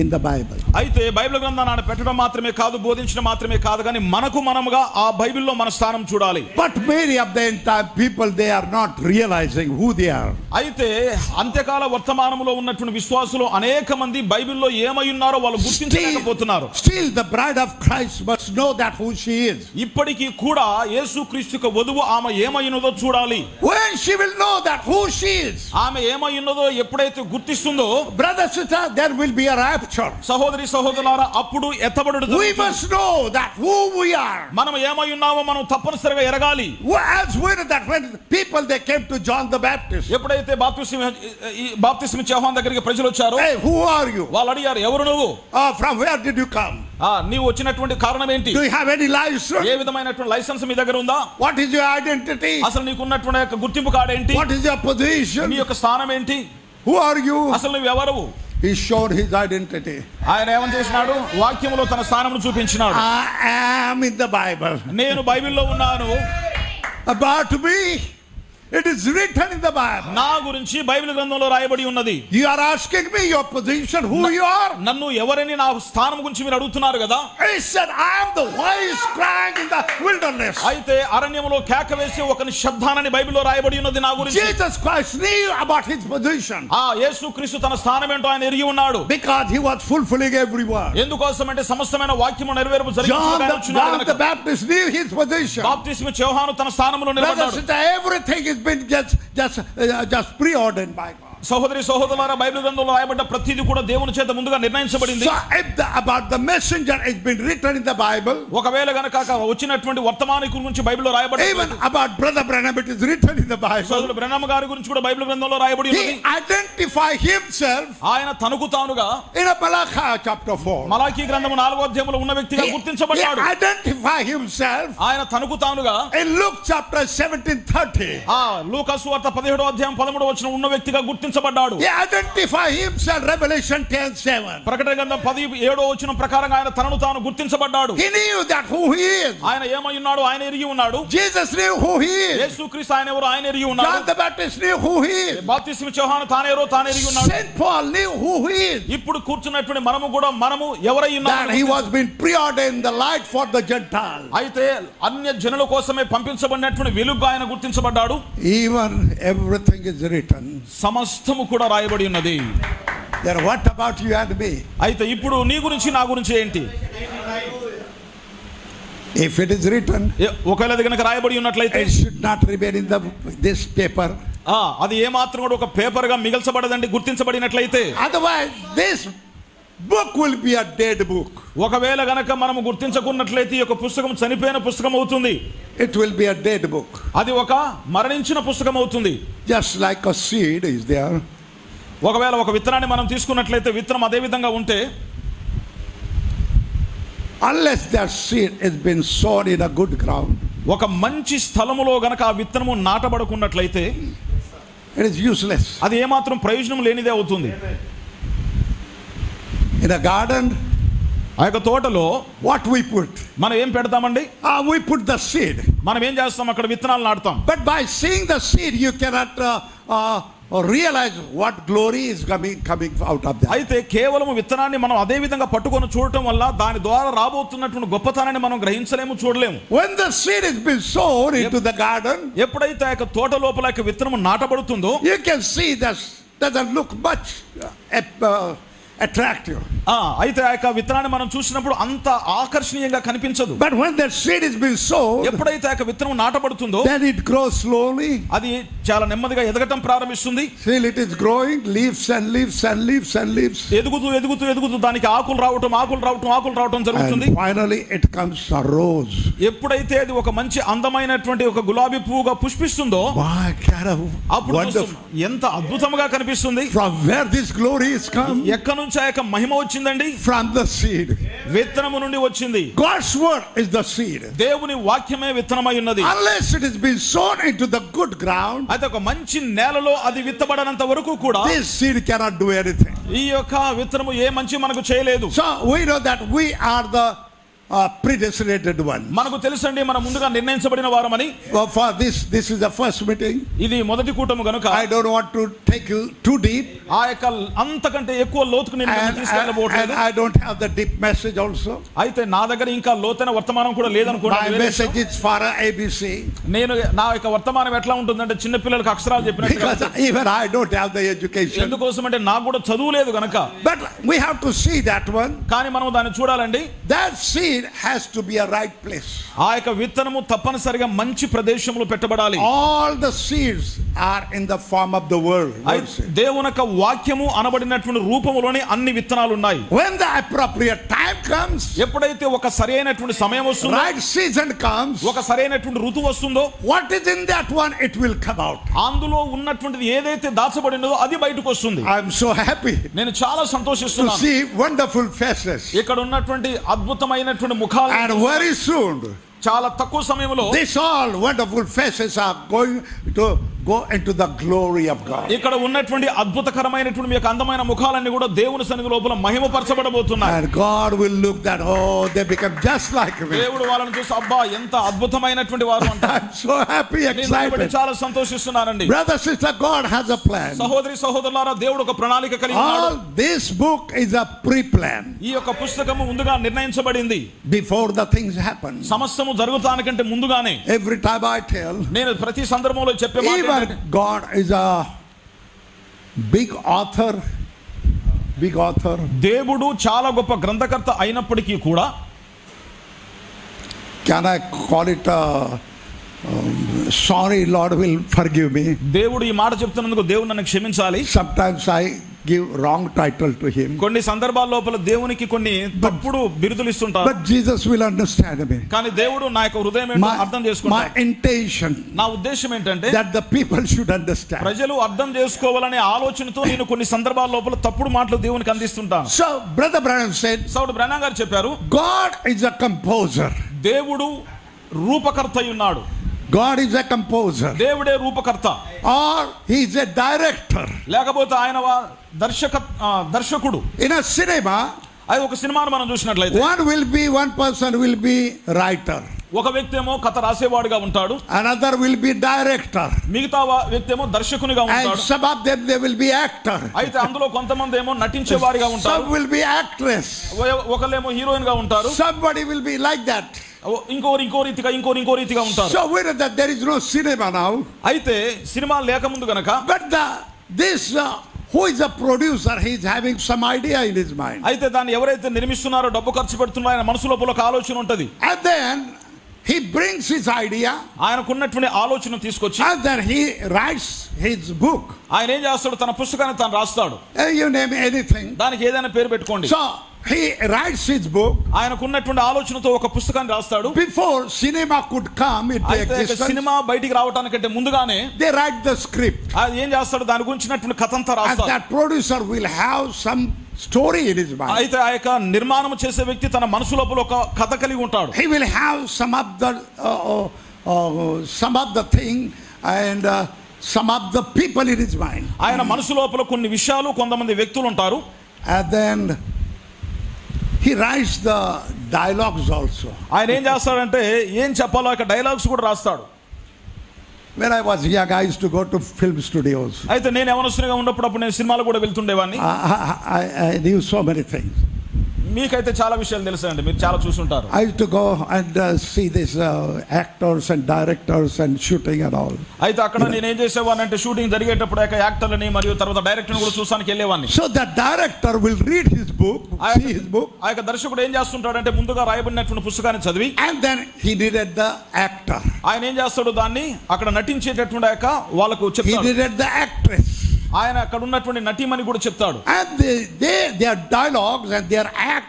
in the Bible. అయితే బైబిల్ గ్రంథాన్ని ఆయన పెట్టడం మాత్రమే కాదు, బోధించడం మాత్రమే కాదు, కానీ మనకు మనముగా ఆ బైబిల్లో మన స్థానం చూడాలి. But many of the entire people, they are not realizing who they are. అయితే అంత్యకాల వర్తమానములో ఉన్నటువంటి విశ్వాసులు అనేక మంది బైబిల్లో ఏమై ఉన్నారో వాళ్ళు గుర్తించలేకపోతున్నారు. Still the bride of Christ must know that who she is. ఇప్పటికీ కూడా యేసుక్రీస్తుకు వధువు ఆమె ఏమై ఉన్నదో చూడాలి. When she will know that who she is, ఆమె ఏమై ఉన్నదో ఎప్పుడైతే గుర్తిస్తుందో, brother, sister, there will be a rapture. సహోదరి సహోదరులారా, అప్పుడు ఎత్తబడుట We జరుగుతుంది. must know that who we are. మనం ఏమై ఉన్నామో మనం తప్పనిసరిగా ఎరగాలి. As we know that when people they came to John the Baptist, ఎప్పుడైతే బాప్తిస్మ ఇచ్చే యోహాను దగ్గరికి ప్రజలు వచ్చారో, hey, who are you? వాళ్ళు అడిగారు, ఎవరు నువ్వు? From where did you come? నీవు వచ్చినటువంటి కారణం ఏంటి? Do you have any license? ఏ విధమైనటువంటి లైసెన్స్ మీ దగ్గర ఉందా? What is your identity? అసలు నీకున్నటువంటి యొక్క గుర్తింపు కార్డు ఏంటి? What is your position? నీ యొక్క స్థానం ఏంటి? Who are you? అసలు నువ్వు ఎవరు? He showed his identity. ఆయన ఏమని చేసినాడు? వాక్యములో తన స్థానమును చూపించినాడు. I am in the Bible. నేను బైబిల్లో ఉన్నాను. About me, it is written in the Bible. నా గురించి బైబిల్ గ్రంథంలో రాయబడి ఉన్నది. You are asking me your position, who you are? నన్ను ఎవరని నా స్థానం గురించి మీరు అడుగుతున్నారు కదా. He said, I am the voice crying in the wilderness. అయితే అరణ్యములో కేక వేసే ఒకని శబ్దానని బైబిల్లో రాయబడి ఉన్నది నా గురించి. Jesus Christ knew about his position యేసుక్రీస్తు తన స్థానం ఏంటో ఆయన ఎరిగి ఉన్నాడు. because he was fulfilling every word. ఎందుకోసం అంటే సమస్తమైన వాక్యము నెరవేర్పు John జరిగించున్నాడు the కనుక. Baptist knew his position. బాప్తిస్మ ఇచ్చే యోహాను తన స్థానములో Brothers, నిలబడ్డాడు. everything has been just preordained by God. సహోదరి సహోదరులారా, బైబిల్ గ్రంథంలో రాయబడ్డ ప్రతిదీ కూడా దేవుని చేత ముందుగా నిర్ణయించబడింది. So if about the messenger has been written in the Bible, ఒకవేళ గనక వచ్చినటువంటి వర్తమానికుల గురించి బైబిల్లో రాయబడి, even about Brother Branham it is written in the Bible. సోదరుడు బ్రహ్మ గారి గురించి కూడా బైబిల్ గ్రంథంలో రాయబడి ఉన్నది. He identified himself ఆయన తనకు తానుగా in a Malachi chapter 4. Malachi గ్రంథము 4వ అధ్యాయంలో ఉన్న వ్యక్తిగా He గుర్తించబడ్డాడు. identified himself ఆయన తనకు తానుగా in Luke chapter 17:30. లూకా సువార్త 17వ అధ్యాయం 13వ వచనం ఉన్న వ్యక్తిగా గుర్తించబడ్డాడు. He identified himself, Revelation 10:7. ప్రకటన గ్రంథం 17వ వచనం ప్రకారంగా ఆయన తనను తాను గుర్తించబడ్డాడు. He knew that who he is. ఆయన ఏమై ఉన్నాడు ఆయన ఎరిగి ఉన్నాడు. Jesus knew who he is. యేసుక్రీస్తు ఆయన ఎవరు ఆయన ఎరిగి ఉన్నాడు. John the Baptist knew who he is. బాప్తిస్మ ఇచ్చే యోహాను తానేరో తాను ఎరిగి ఉన్నాడు. Saint Paul knew who he is. ఇప్పుడు కూర్చున్నటువంటి మనము ఎవరై That he was being preordained the light for the Gentiles. అయితే అన్య జనుల కోసమే పంపించబడినటువంటి వెలుగుగా ఆయన గుర్తించబడ్డాడు. Even everything is written. సమస్తము కూడా రాయబడి ఉన్నది. Then what about you and me? అయితే ఇప్పుడు నీ గురించి నా గురించి ఏంటి? If it is written, ఒకవేళ అది గనుక రాయబడి ఉన్నట్లయితే it should not remain in this paper. అది ఏ మాత్రం కూడా ఒక పేపర్ గా మిగల్చబడదండి గుర్తించబడినట్లయితే. Otherwise this book will be a dead book. ఒకవేళ గనక మనము గుర్తించకున్నట్లయితే ఈ యొక్క పుస్తకం చనిపోయిన పుస్తకం అవుతుంది. It will be a dead book. అది ఒక మరణించిన పుస్తకం అవుతుంది. Just like a seed is there. ఒకవేళ ఒక విత్తనాన్ని మనం తీసుకున్నట్లయితే విత్తనం అదే విధంగా ఉంటే, unless that seed has been sown in a good ground, ఒక మంచి స్థలములో గనక ఆ విత్తనము నాటబడుకున్నట్లయితే it is useless. అది ఏమాత్రం ప్రయోజనం లేనిదే అవుతుంది. In a garden, ఆ యొక్క తోటలో what we put? మనం ఏం పెడతామండి? We put the seed. మనం ఏం చేస్తాం? అక్కడ విత్తనాలు నాటుతాం. But by seeing the seed you cannot realize what glory is coming out of that. అయితే కేవలం విత్తనాన్ని మనం అదే విధంగా పట్టుకొని చూడటం వల్ల దాని ద్వారా రాబోతున్నటువంటి గొప్పతనాన్ని మనం గ్రహించలేము, చూడలేము. When the seed has been sown into the garden, ఎప్పుడైతే ఆ యొక్క తోట లోపల ఆ యొక్క విత్తనం నాటబడుతుందో, you can see that doesn't look much attractive. అయితే ఆ యొక్క విత్తనాన్ని మనం చూసినప్పుడు అంత ఆకర్షణీయంగా కనిపించదు. But when that seed has been sown, ఎప్పుడైతే ఆ యొక్క విత్తనం నాటబడుతుందో, then it grows slowly. అది చాలా నెమ్మదిగా ఎదగటం ప్రారంభిస్తుంది. Still it is growing, leaves and leaves and leaves and leaves. ఎదుగుతూ దానికి ఆకులు రావటం జరుగుతుంది. And finally it comes a rose. ఎప్పుడైతే అది ఒక మంచి అందమైనటువంటి ఒక గులాబీ పువ్వుగా పుష్పిస్తుందో, అప్పుడు ఎంత అద్భుతంగా కనిపిస్తుంది. From where this glory is come? ఎక్కడి నుంచి ఆ యొక్క మహిమ వచ్చిందండి? From the seed. విత్తనము నుండి వచ్చింది. God's word is the seed. దేవుని వాక్యమే విత్తనమై ఉన్నది. Unless it has been sown into the good ground, అయితే ఒక మంచి నేలలో అది విత్తబడనంత వరకు కూడా this seed cannot do anything. ఈ యొక్క విత్తనము ఏ మంచి మనకు చేయలేదు. So we know that we are the predestinated one. మనకు తెలుసండి మనం ముందుగా నిర్ణయించబడిన వారమని. For this is the first meeting. ఇది మొదటి కూటము గనుక I don't want to take you too deep. ఆ యొక్క అంతకంటే ఎక్కువ లోతుకు నేను తీసుకెళ్ళబోట్లేదు. I don't have the deep message also. అయితే నా దగ్గర ఇంకా లోతైన వర్తమానం కూడా లేదనుకోండి. My message is for ABC. నేను నా యొక్క వర్తమానం ఎట్లా ఉంటుందంటే చిన్న పిల్లలకు అక్షరాలు చెప్పినట్టు. Because even I don't have the education. ఎందుకోసం అంటే నాకు కూడా చదువు లేదు గనుక. But we have to see that one. కానీ మనం దాన్ని చూడాలండి. That seed has to be a right place. ఆ యొక్క విత్తనము తప్పనిసరిగా మంచి ప్రదేశంలో పెట్టబడాలి. All the seeds are in the form of the word. దేవుని యొక్క వాక్యము అనబడినటువంటి రూపములోనే అన్ని విత్తనాలు ఉన్నాయి. When the appropriate time comes, ఎప్పుడైతే ఒక సరైనటువంటి సమయం వస్తుందో, right season comes, ఒక సరైనటువంటి ఋతువు వస్తుందో, what is in that one it will come out. అందులో ఉన్నటువంటిది ఏదైతే దాచబడినదో అది బయటకు వస్తుంది. I am so happy. నేను చాలా సంతోషిస్తున్నాను. To see wonderful faces. ఇక్కడ ఉన్నటువంటి అద్భుతమైనటువంటి ముఖాలు. And very soon, చాలా తక్కువ సమయంలో these all wonderful faces are going to go into the glory of God. ఇక్కడ ఉన్నటువంటి అద్భుతకరమైనటువంటి మీ యొక్క అందమైన ముఖాలన్నీ కూడా దేవుని సన్నిధి లోపల మహిమపరచబడబోతున్నాయి. And God will look that they become just like me. దేవుడు వాళ్ళని చూసి అబ్బా ఎంత అద్భుతమైనటువంటి వారు అంటారు. I'm so happy, excited. నేను చాలా సంతోషిస్తున్నానండి. Brother, sister, God has a plan. సహోదరి సహోదరులారా దేవుడు ఒక ప్రణాళిక కలిగి ఉన్నాడు. All this book is a pre-plan. ఈ యొక్క పుస్తకము ముందుగా నిర్ణయించబడింది. Before the things happen. సమస్తము జరుగుతానికంటే ముందుగానే. Every time I tell, నేను ప్రతి సందర్భంలో చెప్పే మాట God is a big author. దేవుడు చాలా గొప్ప గ్రంథకర్త అయినప్పటికీ కూడా, can I call it sorry, Lord will forgive me. దేవుడు ఈ మాట చెప్తున్నందుకు దేవుడు నన్ను క్షమించాలి. Sometimes I give wrong title to him. కొన్ని సందర్భాల లోపల దేవునికి కొన్ని తప్పుడు బిరుదులు ఇస్తుంటారు. But Jesus will understand me. కానీ దేవుడు నా యొక్క హృదయం ఏంటో అర్థం చేసుకుంటాడు. My intention, నా ఉద్దేశం ఏంటంటే that the people should understand. ప్రజలు అర్థం చేసుకోవాలనే ఆలోచనతో నేను కొన్ని సందర్భాల లోపల తప్పుడు మాటలు దేవునికి అందిస్తుంటాను. So Brother Branham said, సౌడు బ్రహ్నాం గారు చెప్పారు, God is a composer. దేవుడు రూపకర్త అయి ఉన్నాడు. God is a composer. దేవుడే రూపకర్త. Or he is a director. లేకపోతే ఆయన దర్శకుడు. In a cinema, అది ఒక సినిమాను మనం చూసినట్లయితే one person will be writer. ఒక వ్యక్తి ఏమో కథ రాసేవాడుగా ఉంటాడు. Another will be director. మిగతా వ్యక్తి ఏమో దర్శకునిగా ఉంటాడు. And some of them they will be actor. అయితే అందులో కొంతమంది ఏమో నటించేవారిగా ఉంటారు. Some will be actress. ఒకళ్ళేమో హీరోయిన్ గా ఉంటారు. Somebody will be like that. ఇంకో రీతిగా ఉంటారు. So we know that there is no cinema now. అయితే సినిమా లేకముందు గనక, but this who is a producer, he is having some idea in his mind. అయితే దాన్ని ఎవరైతే నిర్మిస్తున్నారో డబ్బు ఖర్చు పెడుతున్నారో ఆయన మనసు లోపల ఒక ఆలోచన ఉంటది. And then he brings his idea, ఆయనకున్నటువంటి ఆలోచన తీసుకొచ్చి, and then he writes his book. ఆయన ఏం చేస్తాడు, తన పుస్తకాన్ని తాను రాస్తాడు. You name anything. దానికి ఏదైనా పేరు పెట్టుకోండి. So he writes his book. ఆయనకున్నటువంటి ఆలోచనతో ఒక పుస్తకాన్ని రాస్తాడు. Before cinema could come into existence, cinema బయటికి రావడానికంటే ముందుగానే they write the script. అది ఏం చేస్తాడు, దాని గురించినటువంటి కథ అంతా And రాస్తాడు. that producer will have some story in his mind. అయితే ఆ యొక్క నిర్మాణం చేసే వ్యక్తి తన మనసు లోపల ఒక కథ కలిగి ఉంటాడు. He will have some of the thing and some of the people in his mind. ఆయన మనసు లోపల కొన్ని విషయాలు, కొంతమంది వ్యక్తులు ఉంటారు. And then he writes the dialogues also. ఆయన ఏం చేస్తాడంటే ఏం చెప్పాలో ఆ డైలాగ్స్ కూడా రాస్తాడు. When I was young, I used to go to film studios. అయితే నేను యవనస్తునిగా ఉన్నప్పుడు నేను సినిమాలు కూడా వెళ్తుండేవాడిని. I knew so many things. మీకైతే చాలా విషయాలు తెలుసండి, మీరు చాలా చూసుంటారు. I used to go and see these actors and directors and shooting and all. అయితే అక్కడ నేను ఏం చేసేవాడిని అంటే షూటింగ్ జరిగేటప్పుడు ఆ యాక్టర్లని మరియు తర్వాత డైరెక్టర్ని కూడా చూసానికి వెళ్ళేవాడిని. So the director will read his book, see his book. ఆ యొక్క దర్శకుడు ఏం చేస్తుంటాడంటే ముందుగా రాయబడినటువంటి పుస్తకాన్ని చదివి, and then he needed the actor. ఆయన ఏం చేస్తాడు, దాన్ని అక్కడ నటించేటటువంటి ఆ యొక్క వాళ్ళకు చెప్తాడు. He needed the actress. ఆయన అక్కడ ఉన్నటువంటి నటీమణి కూడా చెప్తాడు. And their dialogues and their act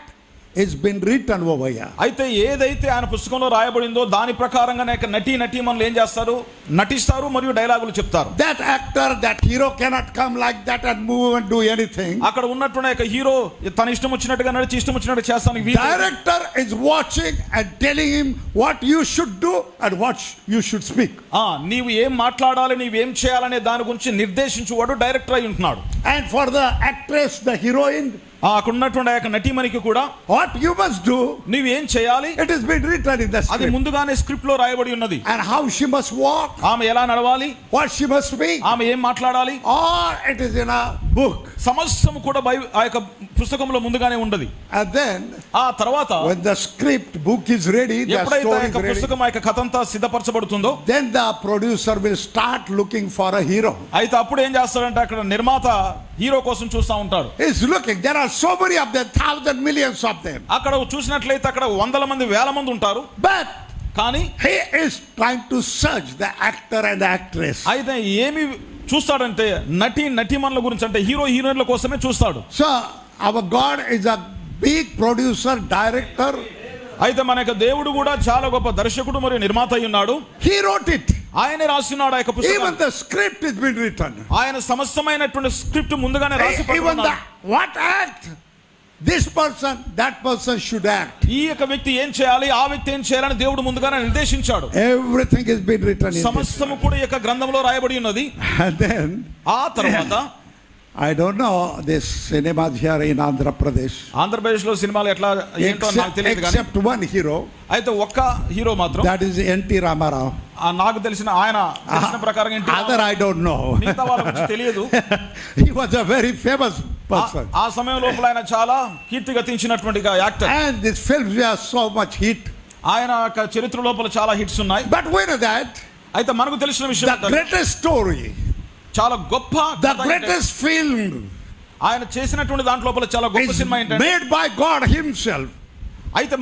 is been written over here. అయితే ఏదైతే ఆయన పుస్తకంలో రాయబడిందో దాని ప్రకారంగానే నటీమణులు ఏం చేస్తారు, నటిస్తారు మరియు డైలాగులు చెప్తారు. That actor, that hero cannot come like that and move and do anything. అక్కడ ఉన్నటువంటి హీరో తన ఇష్టం వచ్చినట్టుగా నడిచి ఇష్టం వచ్చినట్టు చేస్తానికి Director is watching and telling him what you should do and what you should speak. నీవు ఏం మాట్లాడాలి, నీవేం చేయాలనే దాని గురించి నిర్దేశించువాడు డైరెక్టర్ అయి ఉంటున్నాడు. And for the actress, the heroine, అక్కడ ఉన్నటువంటి ఆ యొక్క నటీమణికి కూడా what you must do, నీవేం చేయాలి, it has been written in the script. అది ముందుగానే స్క్రిప్ట్ లో రాయబడి ఉన్నది. And how she must walk, ఆమె ఎలా నడవాలి, what she must speak, ఆమె ఏం మాట్లాడాలి, or it is in a book. సమస్తం కూడా ఆ యొక్క పుస్తకంలో ముందుగానే ఉన్నది. And then ఆ తర్వాత when the script book is ready, the ఎప్పుడైతే story ఆ is యొక్క ready, పుస్తకం ఆ యొక్క కథ అంతా సిద్ధపరచబడుతుందో then the producer will start looking for a hero. అయితే అప్పుడు ఏం చేస్తాడంటే అక్కడ నిర్మాత హీరో కోసం చూస్తా ఉంటాడు. He's looking, there are so many of them, thousands, millions of them. అక్కడ చూసినట్లయితే అక్కడ వందల మంది, వేల మంది ఉంటారు. But కానీ he is trying to search the actor and the actress. అయితే ఏమి చూస్తాడంటే నటీమణుల గురించి, అంటే హీరో హీరోయిన్ల కోసమే చూస్తాడు. So our God is a big producer, director. అయితే మన యొక్క దేవుడు కూడా చాలా గొప్ప దర్శకుడు మరియు నిర్మాత అయి ఉన్నాడు. He wrote it. ఆయనే రాస్తున్నాడు ఆ యొక్క పుస్తకం. Even the script has been written. ఆయన సమస్తమైనటువంటి స్క్రిప్ట్ ముందుగానే రాసి Even పెట్టుకున్నాడు. what act this person, that person should act. ఈ యొక్క వ్యక్తి ఏం చేయాలి, ఆ వ్యక్తి ఏం చేయాలని దేవుడు ముందుగానే నిర్దేశించాడు. Everything has been written in this. సమస్తము కూడా ఈ యొక్క గ్రంథంలో రాయబడి ఉన్నది. And then ఆ తర్వాత I don't know this cinemas here in Andhra Pradesh. Andhra Pradesh లో సినిమాలు ఎట్లా ఏంటో నాకు తెలియదు కానీ except one hero. అయితే ఒక్క హీరో మాత్రం, that is N.T. Ramarao. నాకు తెలిసిన ఆయన తెలిసిన ప్రకారం other I don't know. మిగతా వాళ్ళ గురించి తెలియదు. He was a very famous person. ఆ సమయం లోపల ఆయన చాలా కీర్తి గతించినటువంటి actor. And these films were so much hit. ఆయన చరిత్ర లోపల చాలా హిట్స్ ఉన్నాయి. But we know that అయితే మనకు తెలిసిన విషయం, the greatest story, చాలా గొప్ప, the greatest film ఆయన చేసినటువంటి దాంట్లో లోపల చాలా గొప్ప సినిమా ఏంటంటే made by God himself. అయితే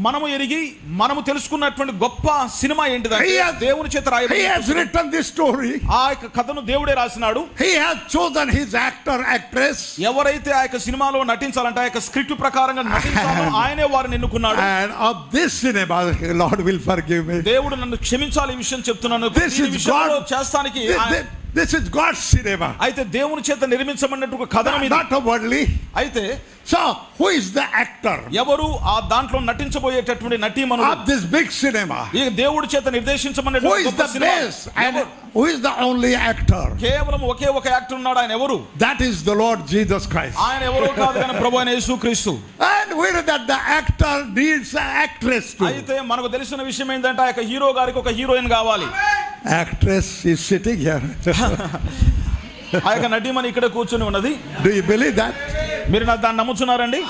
మనము ఎరిగి మనము తెలుసుకున్నటువంటి గొప్ప సినిమా ఏంటిదంటే దేవుని చేత రాయబడింది. He has written this story. ఆ యొక్క కథను దేవుడే రాసినాడు. He has chosen his actor, actress. ఎవరైతే ఆ యొక్క సినిమాలో నటించాలంటే ఆ యొక్క స్క్రిప్ట్ ప్రకారంగా నటించాలో ఆయనే వారిని ఎన్నుకున్నాడు. And of this cinema, Lord will forgive me. దేవుడు నన్ను క్షమించాలి ఈ విషయం చెప్తున్నాను. ఈ విషయంలో చేస్తానికి this is God's cinema. అయితే దేవుని చేత నిర్మించబడినటువంటి కథనం ఇది. Not a worldly. అయితే so who is the actor? ఎవరు ఆ దాంట్లో నటించబోయేటటువంటి నటీమణులు of this big cinema? ఈ దేవుడి చేత నిర్దేశించబడినటువంటి గొప్ప cinema. Who is the best and who is the only actor? కేవలం ఒకే ఒక యాక్టర్ ఉన్నాడు. ఆయన ఎవరు? That is the Lord Jesus Christ. ఆయన ఎవరో కాదు కానీ ప్రభువైన యేసుక్రీస్తు. And we know that the actor needs an actress too. అయితే మనకు తెలిసిన విషయం ఏంటంటే ఆ యొక్క హీరో గారికి ఒక హీరోయిన్ కావాలి. Actress is sitting here. ఆ యొక్క నటీమణి ఇక్కడ కూర్చొని ఉన్నది. Do you believe that? మీరు దాన్ని నమ్ముతున్నారండి?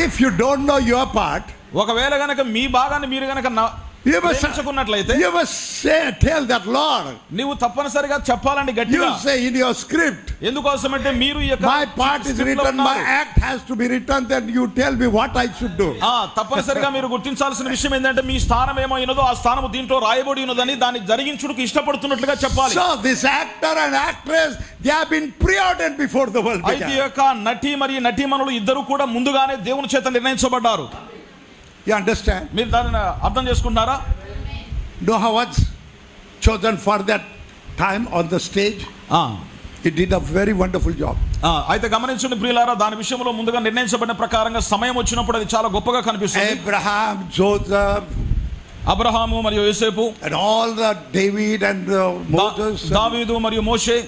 If you don't know your part, ఒకవేళ గనక మీ భాగాన్ని మీరు గనక ప్రేమించుకున్నట్లయితే you must say, tell that Lord. నీవు తప్పనిసరిగా చెప్పాలండి గట్టిగా. You say in your script. ఎందుకోసమంటే మీరు ఈ యొక్క My part is written, my act has to be written, then you tell me what I should do. తప్పనిసరిగా మీరు గుర్తించాల్సిన విషయం ఏంటంటే మీ స్థానం ఏమైనదో ఆ స్థానం దీంట్లో రాయబడి ఉన్నదని దాన్ని జరిగించుటకు ఇష్టపడుతున్నట్లుగా చెప్పాలి. So this actor and actress, they have been preordained before the world began. అయితే ఈ యొక్క నటి మరియు నటీమణులు ఇద్దరు కూడా ముందుగానే దేవుని చేత నిర్ణయించబడ్డారు. You understand? మీరు దానిని అర్థం చేసుకుంటారా? Noah was chosen for that time on the stage. He did a very wonderful job. అయితే గమనించండి ప్రియులారా, దాని విషయంలో ముందుగా నిర్ణయించబడిన ప్రకారంగా సమయం వచ్చినప్పుడు అది చాలా గొప్పగా కనిపిస్తుంది. Abraham, Joseph, అబ్రహాము మరియు యోసేపు, and all the David and Moses, దావీదు మరియు మోషే,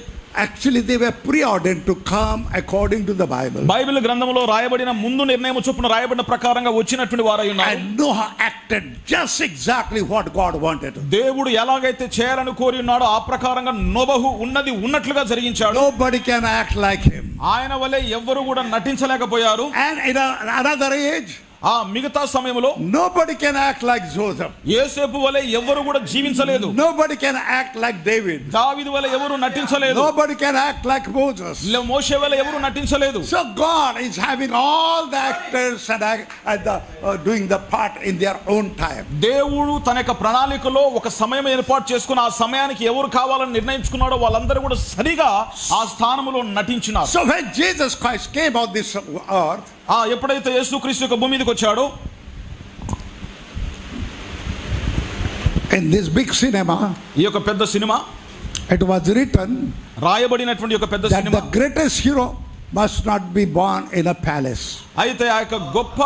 actually they were preordained to come according to the Bible. Bible గ్రంథంలో రాయబడిన ముందు నిర్ణయం చొప్పున రాయబడిన ప్రకారంగా వచ్చినటువంటి వారై ఉన్నారు. And Noah acted just exactly what God wanted. దేవుడు ఎలాగైతే చేయాలని కోరి ఉన్నాడో ఆ ప్రకారంగా నోబహు ఉన్నది ఉన్నట్లుగా జరిగించాడు. Nobody can act like him. ఆయన వలె ఎవ్వరు కూడా నటించలేకపోయారు. And in another age, ఆ మిగతా సమయంలో nobody can act like Joseph. యోసేపు వలె ఎవ్వరు కూడా జీవించలేదు. Nobody can act like David. దావీదు వలె ఎవరు నటించలేదు. Nobody can act like Moses. మోషే వలె ఎవరు నటించలేదు. So God is having all the actors and doing the part in their own time. దేవుడు తన యొక్క ప్రణాళికలో ఒక సమయం ఏర్పాటు చేసుకుని ఆ సమయానికి ఎవరు కావాలని నిర్ణయించుకున్నాడో వాళ్ళందరూ కూడా సరిగా ఆ స్థానంలో నటించినారు. So when Jesus Christ came on this earth, ఎప్పుడైతే యేసుక్రీస్తు యొక్క భూమి మీదకి వచ్చాడో, in this big cinema, ఈ యొక్క పెద్ద సినిమా, it was written రాయబడినటువంటి ఒక పెద్ద that cinema, the greatest hero must not be born in a palace. అయితే ఆ యొక్క గొప్ప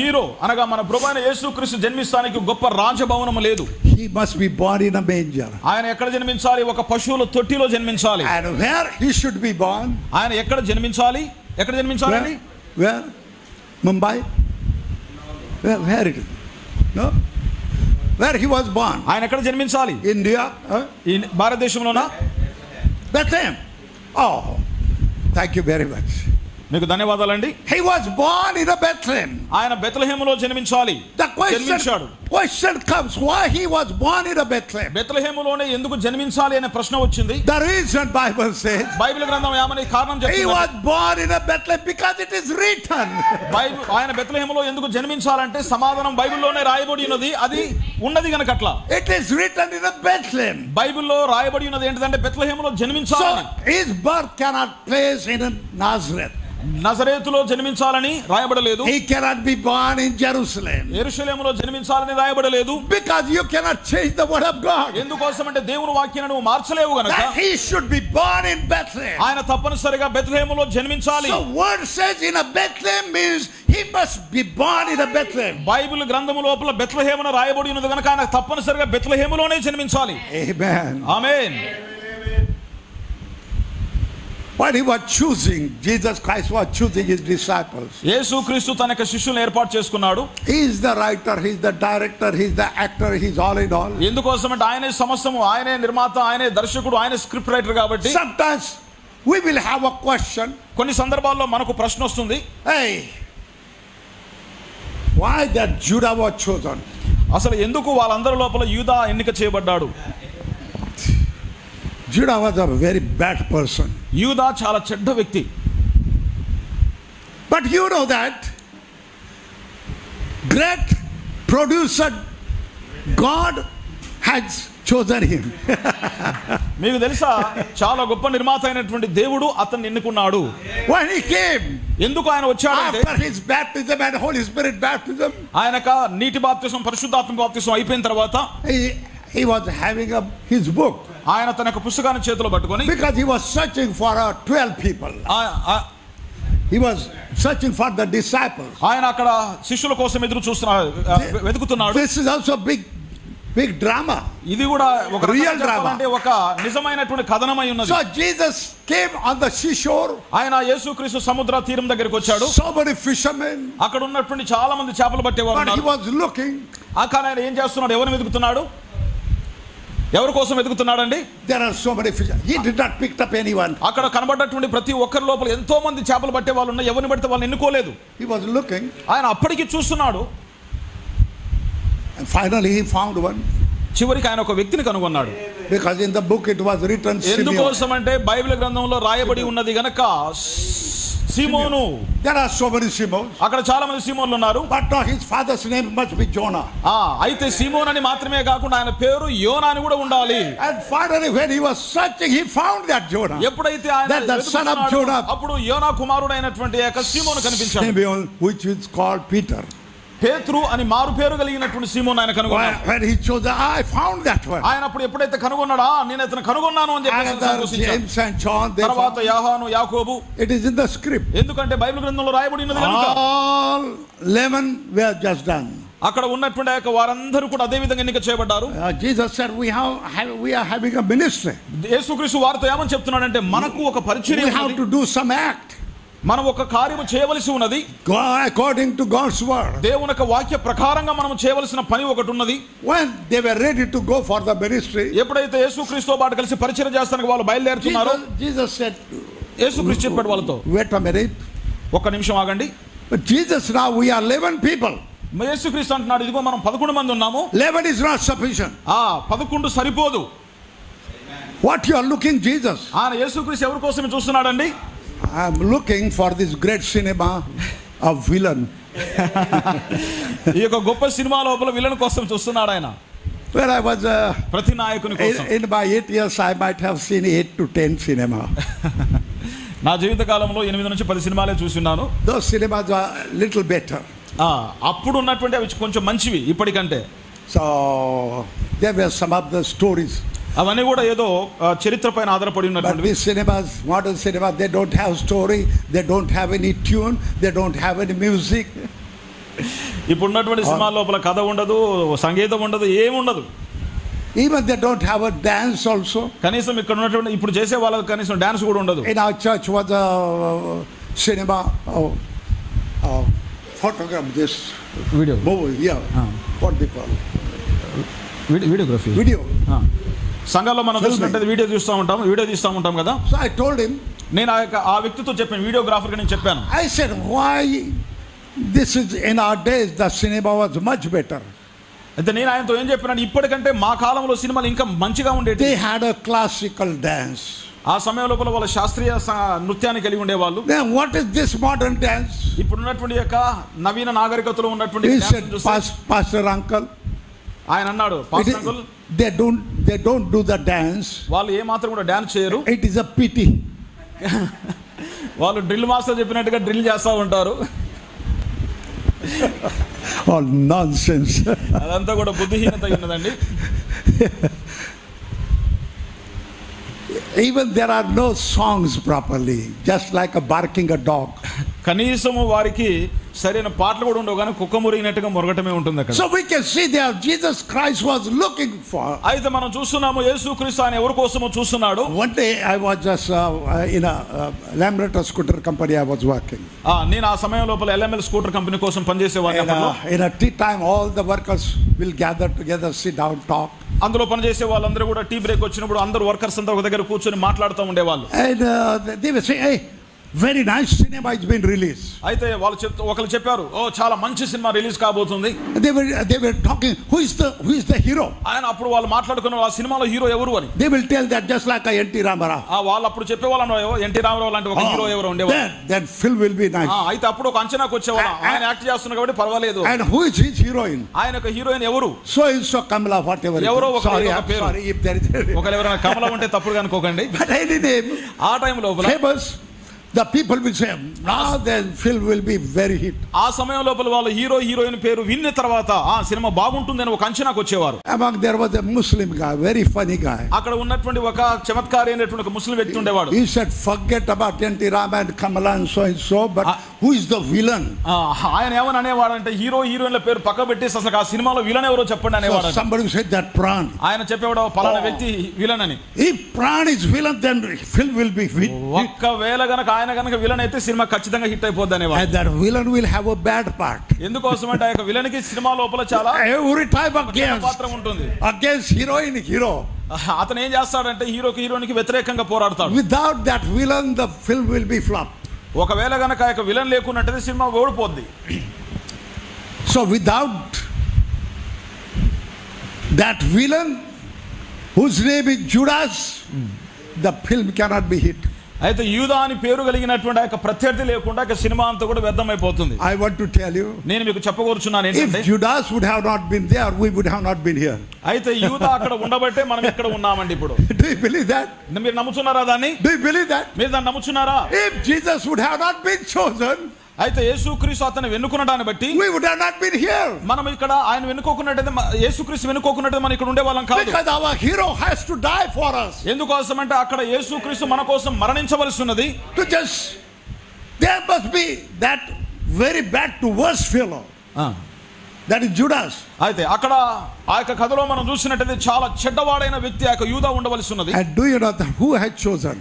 హీరో అనగా మన ప్రభువైన యేసుక్రీస్తు జన్మిస్తానికి గొప్ప రాజభవనం లేదు. He must be born in a manger. ఆయన ఎక్కడ జన్మించాలి? ఒక పశువుల తొట్టిలో జన్మించాలి. And where he should be born? ఆయన ఎక్కడ జన్మించాలి? ఎక్కడ జన్మించాలి? Where? Mumbai? Where it is? No? Where he was born? ఆయన ఎక్కడ జన్మించాలి? India? భారతదేశంలోనా? Bethlehem. Oh, thank you very much. మీకు ధన్యవాదాలండి. He was born in a Bethlehem. ఆయన బెత్లెహేములో జన్మించాలి. The question comes, why he was born in a Bethlehem? బెత్లెహేములోనే ఎందుకు జన్మించాలి అనే ప్రశ్న వచ్చింది. The reason Bible says, Bible గ్రంథం ఏమని కారణం చెప్తుంది? he was born in a Bethlehem because it is written. ఆయన బెత్లెహేములో ఎందుకు జన్మించాలంటే సమాధానం బైబిల్లోనే రాయబడి ఉన్నది. అది ఉన్నది గనుక అట్లా. It is written in a Bethlehem. బైబిల్లో రాయబడి ఉన్నది ఏంటంటే బెత్లెహేములో జన్మించాలని. So his birth cannot place in Nazareth. నజరేతులో జన్మించాలని రాయబడలేదు. He cannot be born in Jerusalem. యెరూషలేములో జన్మించాలని రాయబడలేదు. Because you cannot change the word of God. ఎందుకోసమంటే దేవుని వాక్యాన్ని నువ్వు మార్చలేవు గనుక He should be born in Bethlehem. ఆయన తప్పనిసరిగా బెత్లెహేములో జన్మించాలి. So word says in a Bethlehem means he must be born in a Bethlehem. Bible గ్రంథము లోపల బెత్లెహేమున రాయబడి ఉన్నది గనుక ఆయన తప్పనిసరిగా బెత్లెహేములోనే జన్మించాలి. Amen. Amen. When he was choosing, Jesus Christ was choosing his disciples. యేసుక్రీస్తు తన యొక్క శిష్యులను ఏర్పాటు చేసుకున్నాడు. He is the writer, he is the director, he is the actor, he is all in all. ఎందుకోసమంటే ఆయనే సమస్తము, ఆయనే నిర్మాత, ఆయనే దర్శకుడు, ఆయనే స్క్రిప్ట్ రైటర్ కాబట్టి Sometimes we will have a question. కొన్ని సందర్భాల్లో మనకు ప్రశ్న వస్తుంది. Hey, why that Judah was chosen? అసలు ఎందుకు వాళ్ళందరి లోపల యూదా ఎన్నిక చేయబడ్డాడు? Judah was a very bad person. యూదా చాలా చెడ్డ వ్యక్తి. But you know that great producer God has chosen him. మీకు తెలుసా చాలా గొప్ప నిర్మాత అయినటువంటి దేవుడు అతన్ని ఎన్నుకున్నాడు. When he came, ఎందుకు ఆయన వచ్చాడంటే after his baptism and Holy Spirit baptism, ఆయనక నీటి బాప్తిసం పరిశుద్ధాత్మ బాప్తిసం అయిపోయిన తర్వాత he was having his book. ఆయన తన యొక్క పుస్తకాన్ని చేతిలో పట్టుకొని, because he was searching for 12 people. He was searching for the disciples. ఆయన అక్కడ శిష్యుల కోసం వెతుకుతున్నాడు. This is also big drama. ఇది కూడా ఒక real drama, అంటే ఒక నిజమైనటువంటి కథనమై ఉన్నది. So Jesus came on the seashore. ఆయన యేసుక్రీస్తు సముద్ర తీరం దగ్గరికి వచ్చాడు. So many fishermen. అక్కడ ఉన్నటువంటి చాలా మంది చేపలు పట్టేవారు ఉన్నారు. But he was looking. కానీ ఆయన ఏం చేస్తున్నాడు? ఎవరిని వెతుకుతున్నాడు? ఎవరి కోసం వెతుకుతున్నాడండి? There are so many fish. He did not pick up anyone. అక్కడ కనబడ్డటువంటి ప్రతి ఒక్కరి లోపల ఎంతో మంది చేపలు పట్టే వాళ్ళు ఉన్నారు. ఎవరిని పడితే వాళ్ళని ఎన్నుకోలేదు. He was looking. ఆయన అప్పటికి చూస్తున్నాడు. And finally he found one. చివరికి ఆయన ఒక వ్యక్తిని కనుగొన్నాడు. Because in the book it was written Simeon. ఎందుకోసం అంటే బైబిల్ గ్రంథంలో రాయబడి ఉన్నది గనక సీమోను. There are so many Simons. అక్కడ చాలా మంది సీమోన్లు ఉన్నారు. But his father's name must be Jonah. అయితే సీమోన్ అని మాత్రమే కాకుండా ఆయన పేరు యోనా అని కూడా ఉండాలి. And finally when he was searching he found that Jonah. ఎప్పుడైతే ఆయన the son of Jonah. అప్పుడు యోనా కుమారుడైనటువంటి యొక్క సీమోను కనిపించాడు. Simeon, which is called Peter. పేతురు అని మారు పేరు కలిగినటువంటి సీమోను ఆయన కనుగొన్నాడు. When he chose, I found that one. ఆయన అప్పుడు ఎప్పుడైతే కనుగొన్నాడా నేను అతను కనుగొన్నాను అని చెప్పి సంతోషించాడు. James and John, తర్వాత యోహాను యాకోబు. It is in the script. ఎందుకంటే బైబిల్ గ్రంథంలో రాయబడి ఉన్నది కనుక. All 11 were just done. అక్కడ ఉన్నటువంటి యొక్క వారందరూ కూడా అదే విధంగా ఎన్నిక చేయబడ్డారు. Jesus said we are having a ministry. యేసుక్రీస్తు వారితో ఏమని చెప్తున్నాడంటే మనకు ఒక పరిచర్య we have to do some act. మనం ఒక కార్యము చేయవలసి ఉన్నది. According to God's word. దేవుని యొక్క వాక్య ప్రకారంగా మనం చేయవలసిన పని ఒకటి ఉన్నది. When they were ready to go for the ministry, ఎప్పుడైతే యేసుక్రీస్తుతో పాటు కలిసి పరిచర్య చేస్తానికి వాళ్ళు బయలుదేరుతున్నారో Jesus said, యేసుక్రీస్తు చెప్పాడు వాళ్ళతో, wait a minute. ఒక్క నిమిషం ఆగండి. But Jesus, now we are 11 people. యేసుక్రీస్తు అంటున్నాడు ఇదిగో మనం 11 మంది ఉన్నాము. 11 is not sufficient. 11 సరిపోదు. What you are looking, Jesus? ఆయన యేసుక్రీస్తు ఎవరి కోసం చూస్తున్నాడండి? I am looking for this great cinema of villain. ఈ యొక్క గొప్ప సినిమా లోపల విలన్ కోసం చూస్తున్నాడు ఆయన. Where I was ప్రతి నాయకుని కోసం. In my 8 years I might have seen 8 to 10 cinema. నా జీవిత కాలంలో 8 నుంచి 10 సినిమాలే చూస్తున్నాను. Those cinemas are little better. అప్పుడు ఉన్నటువంటి అవి కొంచెం మంచివి ఇప్పటికంటే. So there were some of the stories. అవన్నీ కూడా ఏదో చరిత్ర పైన ఆధారపడి ఉన్నటువంటి. But these cinemas, modern cinema, they don't have story, they don't have any tune, they don't have any music. ఇప్పుడు ఉన్నటువంటి సినిమా లోపల కథ ఉండదు, సంగీతం ఉండదు, ఏముండదు. Even they don't have a dance also. కనీసం ఇక్కడ ఉన్నటువంటి ఇప్పుడు చేసే వాళ్ళకి కనీసం డాన్స్ కూడా ఉండదు. In our church was a cinema photograph, this video movie, yeah. What they call it? Videography. Video. సంఘాల్లో మనం చూసినట్టు వీడియో తీస్తూ ఉంటాం కదా. So I told him, నేను ఆ వ్యక్తితో చెప్పాను, వీడియోగ్రాఫర్గా నేను చెప్పాను. I said, why this is in our days the cinema was much better. అయితే నేను ఆయనతో ఏం చెప్పాను, ఇప్పటికంటే మా కాలంలో సినిమాలు ఇంకా మంచిగా ఉండేవి. They had a classical dance. ఆ సమయం లోపల వాళ్ళ శాస్త్రీయ నృత్యాన్ని కలిగి ఉండేవాళ్ళు. Then what is this modern dance? ఇప్పుడు ఉన్నటువంటి యొక్క నవీన నాగరికతలో ఉన్నటువంటి pastor uncle, ఆయన అన్నాడు, pastor uncle, they don't do the dance. వాళ్ళు ఏ మాత్రం కూడా డాన్స్ చేయరు. It is a pity. వాళ్ళు డ్రిల్ మాస్టర్ చెప్పినట్టుగా డ్రిల్ చేస్తూ ఉంటారు. All nonsense. అదంతా కూడా బుద్ధిహీనత ఉన్నదండి. Even there are no songs properly, just like a barking a dog. కనీసము వారికి సరైన పాటలు కూడా ఉండవు, కానీ కుక్క మురిగినట్టుగా మురగటమే ఉంటుంది అక్కడ. So we can see there Jesus Christ was looking for. అయితే మనం చూస్తున్నాము యేసుక్రీస్తు ఆయన ఎవరి కోసమో చూస్తున్నాడు. One day I was just in a Lambretta scooter company I was working. నేను ఆ సమయం లోపల LML స్కూటర్ కంపెనీ కోసం పనిచేసేవాడిని. In a tea time all the workers will gather together, sit down, talk. అందులో పనిచేసే వాళ్ళందరూ కూడా టీ బ్రేక్ వచ్చినప్పుడు అందరూ వర్కర్స్ అంతా ఒక దగ్గర కూర్చొని మాట్లాడుతూ ఉండేవాళ్ళు. And they will say, hey, very nice cinema has been released. అయితే వాళ్ళు ఒకరు చెప్పారు, ఓ చాలా మంచి సినిమా రిలీజ్ కాబోతుంది. They were talking, who is the hero? ఆయన అప్పుడు వాళ్ళు మాట్లాడుకున్నారు, ఆ సినిమాలో హీరో ఎవరు అని. They will tell that just like NT Ramarao. వాళ్ళు అప్పుడు చెప్పేవాళ్ళు, NT రామారావు లాంటి ఒక హీరో ఎవరు ఉండేవారు. That film will be nice. అయితే అప్పుడు ఒక అంచనాకు వచ్చేవాళ్ళు, ఆయన యాక్ట్ చేస్తున్నారు కాబట్టి పర్వాలేదు. And who is his heroine? ఆయన ఒక హీరోయిన్ ఎవరు? So Kamala, whatever. ఎవరో ఒక sorry if there is ఒకవేళ ఎవరైనా కమల ఉంటే తప్పుగా అనుకోకండి. But any name, ఆ టైం లోపల famous, the people will say, now the film will be very hit. ఆ సమయం లోపల వాళ్ళు హీరో హీరోయిన్ పేరు విన్న తర్వాత ఆ సినిమా బాగుంటుందని ఒక అంచనాకు వచ్చేవారు. Among there was a Muslim guy, very funny guy. అక్కడ ఉన్నటువంటి ఒక చమత్కారి అయినటువంటి ఒక ముస్లిం వ్యక్తి ఉండేవాడు. He said, forget about NT Rama and Kamala and so, but who is the villain? ఆయన ఏమని అనేవాడంటే హీరో హీరోయిన్ల పేరు పక్క పెట్టేసి అసలు ఆ సినిమాలో విలన్ ఎవరో చెప్పండి అనేవాడు. Somebody said that Pran. ఆయన చెప్పేవాడు పలానా వ్యక్తి విలన్ అని. If Pran is villain, then film will be hit. ఒక్కవేళ గనక ఆయన గనక విలన్ అయితే సినిమా ఖచ్చితంగా హిట్ అయిపోద్ది అనేవాడు. And that villain will have a bad part. ఎందుకోసం అంటే ఆ యొక్క విలన్ కి సినిమా లోపల చాలా every time పాత్ర ఉంటుంది. against hero. అతను ఏం చేస్తాడంటే హీరోకి హీరోయిన్కి వ్యతిరేకంగా పోరాడతాడు. Without that villain the film will be flop. ఒకవేళ గనక ఆ యొక్క విలన్ లేకున్నట్లయితే సినిమా ఓడిపోద్ది. So without that villain whose name is Judas, the film cannot be hit. అయితే యూదా అని పేరు కలిగినటువంటి ఆ యొక్క ప్రత్యర్థి లేకుండా ఆ సినిమా అంతా కూడా వ్యర్థమైపోతుంది. I want to tell you, నేను మీకు చెప్పగోరుచున్నాను ఏంటంటే, if Judas would have not been there, we would have not been here. అయితే యూదా అక్కడ ఉండబట్టే మనం ఇక్కడ ఉన్నామండి ఇప్పుడు. Do you believe that? మీరు నమ్ముతున్నారా దాన్ని? Do you believe that? మీరు దాన్ని నమ్ముతున్నారా? If Jesus would have not been chosen, అయితే యేసుక్రీస్తు అతను వెన్నుకున్నదాన్ని బట్టి we would have not been here. మనం ఇక్కడ ఆయన వెన్నుకోకున్నట్టయితే, యేసుక్రీస్తు వెన్నుకోకున్నట్టయితే మనం ఇక్కడ ఉండే వాళ్ళం కాదు. Because our hero has to die for us. ఎందుకోసం అంటే అక్కడ యేసుక్రీస్తు మన కోసం మరణించవలసి ఉన్నది. To just, there must be that very bad to worse fellow. That is Judas. అయితే అక్కడ ఆ యొక్క కథలో మనం చూసినట్టయితే చాలా చెడ్డవాడైన వ్యక్తి ఆ యొక్క యూదా ఉండవలసి ఉన్నది. And do you know who had chosen?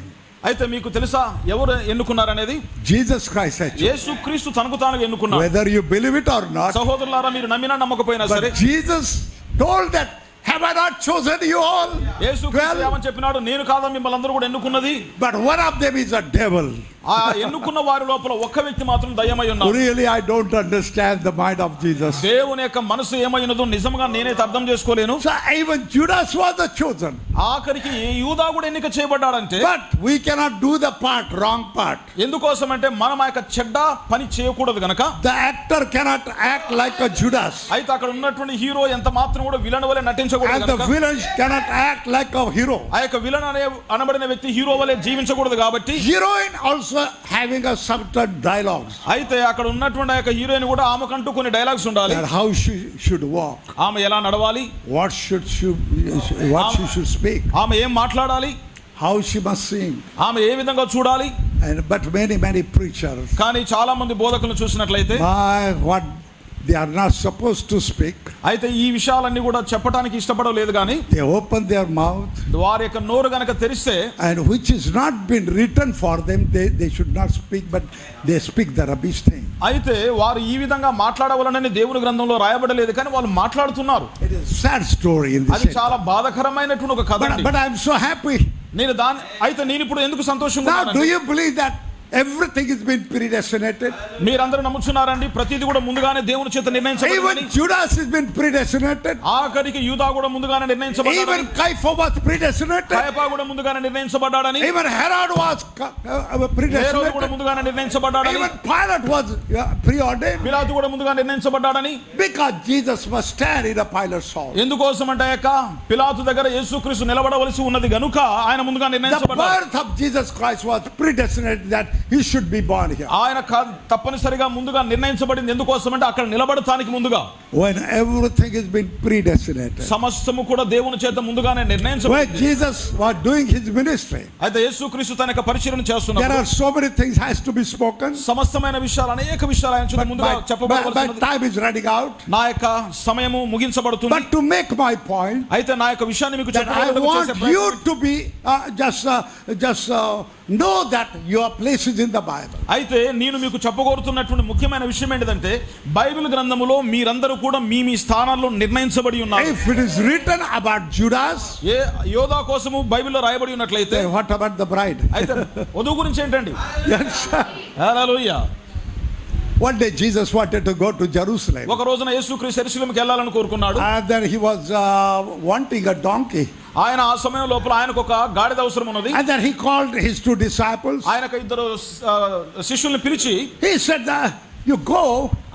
అయితే మీకు తెలుసా ఎవరు ఎన్నుకున్నారు అనేది? Jesus Christ had chosen. యేసుక్రీస్తు తనకు తాను ఎన్నుకున్నాడు. Whether you believe it or not. సహోదరులారా, మీరు నమ్మినా నమ్మకపోయినా సరే, Jesus told that, have I not chosen you all? యేసుక్రీస్తు ఏమని చెప్పినాడు? నేను కాదా మిమ్మల్ని అందరూ కూడా ఎన్నుకున్నది? But one of them is a devil. ఆ ఎన్నుకున్న వారి లోపల ఒక్క వ్యక్తి మాత్రం దయ్యమై ఉన్నాడు. Really, I don't understand the mind of Jesus. దేవుని యొక్క మనసు ఏమైనదో నిజంగా నేనైతే అర్థం చేసుకోలేను. So even Judas was the chosen. ఆఖరికి యూదా కూడా ఎన్నిక చేయబడ్డాడంటే, but we cannot do the wrong part. ఎందుకోసం అంటే మనం ఆ యొక్క చెడ్డ పని చేయకూడదు గనక. The actor cannot act like a Judas. అయితే అక్కడ ఉన్నటువంటి హీరో ఎంత మాత్రం కూడా విలన్ వలె నటించకూడదు and గనక. the villain cannot act like a hero. ఆ యొక్క విలన్ అనబడిన వ్యక్తి హీరో వలె జీవించకూడదు కాబట్టి, heroine also having a certain dialogues. అయితే అక్కడ ఉన్నటువంటి ఆ యొక్క హీరోయిన్ కూడా ఆమెకంటూ కొన్ని డైలాగ్స్ ఉండాలి. and how she should walk. ఆమె ఎలా నడవాలి, what she should speak. ఆమె ఏం మాట్లాడాలి, how she must sing. ఆమె ఏ విధంగా చూడాలి. and but many preachers, కానీ చాలా మంది బోధకులను చూసినట్లయితే, what they are not supposed to speak. అయితే ఈ విషయాలన్నీ కూడా చెప్పడానికి ఇష్టపడలేదు. కానీ they open their mouth, వారి యొక్క నోరు గనక తెరిస్తే, and which is not been written for them, they should not speak, but they speak the rubbish thing. అయితే వారు ఈ విధంగా మాట్లాడవలనని దేవుని గ్రంథంలో రాయబడలేదు, కానీ వాళ్ళు మాట్లాడుతున్నారు. it is sad story in this. అది చాలా బాధాకరమైనటువంటి ఒక కథ. but I am so happy. నేను ఇప్పుడు ఎందుకు సంతోషంగా ఉన్నాను? do you believe that everything has been predestinated? మీరందరూ నమ్ముచున్నారండి ప్రతిదీ కూడా ముందుగానే దేవుని చేత నిర్ణయించబడిందని? even Judas has been predestinated. ఆఖరికి యూదా కూడా ముందుగానే నిర్ణయించబడ్డాడు. even Caiaphas was predestinated. కయపా కూడా ముందుగానే నిర్ణయించబడ్డాడని. even Herod was predestinated. హేరోదు కూడా ముందుగానే నిర్ణయించబడ్డాడని. even Pilate was preordained. పిలాతు కూడా ముందుగా నిర్ణయించబడ్డాడని. because Jesus must stand in a Pilate's hall. ఎందుకోసం అంటే పిలాతు దగ్గర యేసుక్రీస్తు నిలబడవలసి ఉన్నది గనుక ఆయన ముందుగా నిర్ణయించబడ్డాడు. the birth of Jesus Christ was predestinated, that he should be born here. ఆయన తప్పనిసరిగా ముందుగా నిర్ణయించబడింది. ఎందుకోసం అంటే అక్కడ నిలబడటానికి ముందుగా. when everything has been predestinated, సమస్తము కూడా దేవుని చేత ముందుగానే నిర్ణయించబడింది. when Jesus was doing his ministry, అయితే యేసుక్రీస్తు తన యొక్క పరిచర్యను చేస్తున్నప్పుడు there are so many things has to be spoken. సమస్తమైన విషయాలు, అనేక విషయాలు ఆయన చేత ముందుగా చెప్పబడవలసి ఉన్నది. but time is running out. నా యొక్క సమయము ముగించబడుతుంది. but to make my point, అయితే నా యొక్క విషయాన్ని మీకు చెప్పాలని I want you to be just know that your place is in the Bible. అయితే నేను మీకు చెప్పగోరుతున్నటువంటి ముఖ్యమైన విషయం ఏంటంటే, బైబిల్ గ్రంథములో మీరందరూ కూడా మీ స్థానాల్లో నిర్ణయించబడి ఉన్నారు. if it is written about Judas, యోధా కోసము బైబిల్లో రాయబడి ఉన్నట్లయితే, what about the bride? అయితే వధువు గురించి ఏంటండి? yes. Hallelujah. one day Jesus wanted to go to Jerusalem. ఒక రోజున యేసుక్రీస్తు యెరూషలేముకి వెళ్ళాలని కోరుకున్నాడు. and then he was wanting a donkey. ఆయన ఆ సమయం లోపల ఆయనకు ఒక గాడిద అవసరం ఉన్నది. and then he called his 2 disciples. ఆయనకు ఇద్దరు శిష్యుల్ని పిలిచి, he said you go.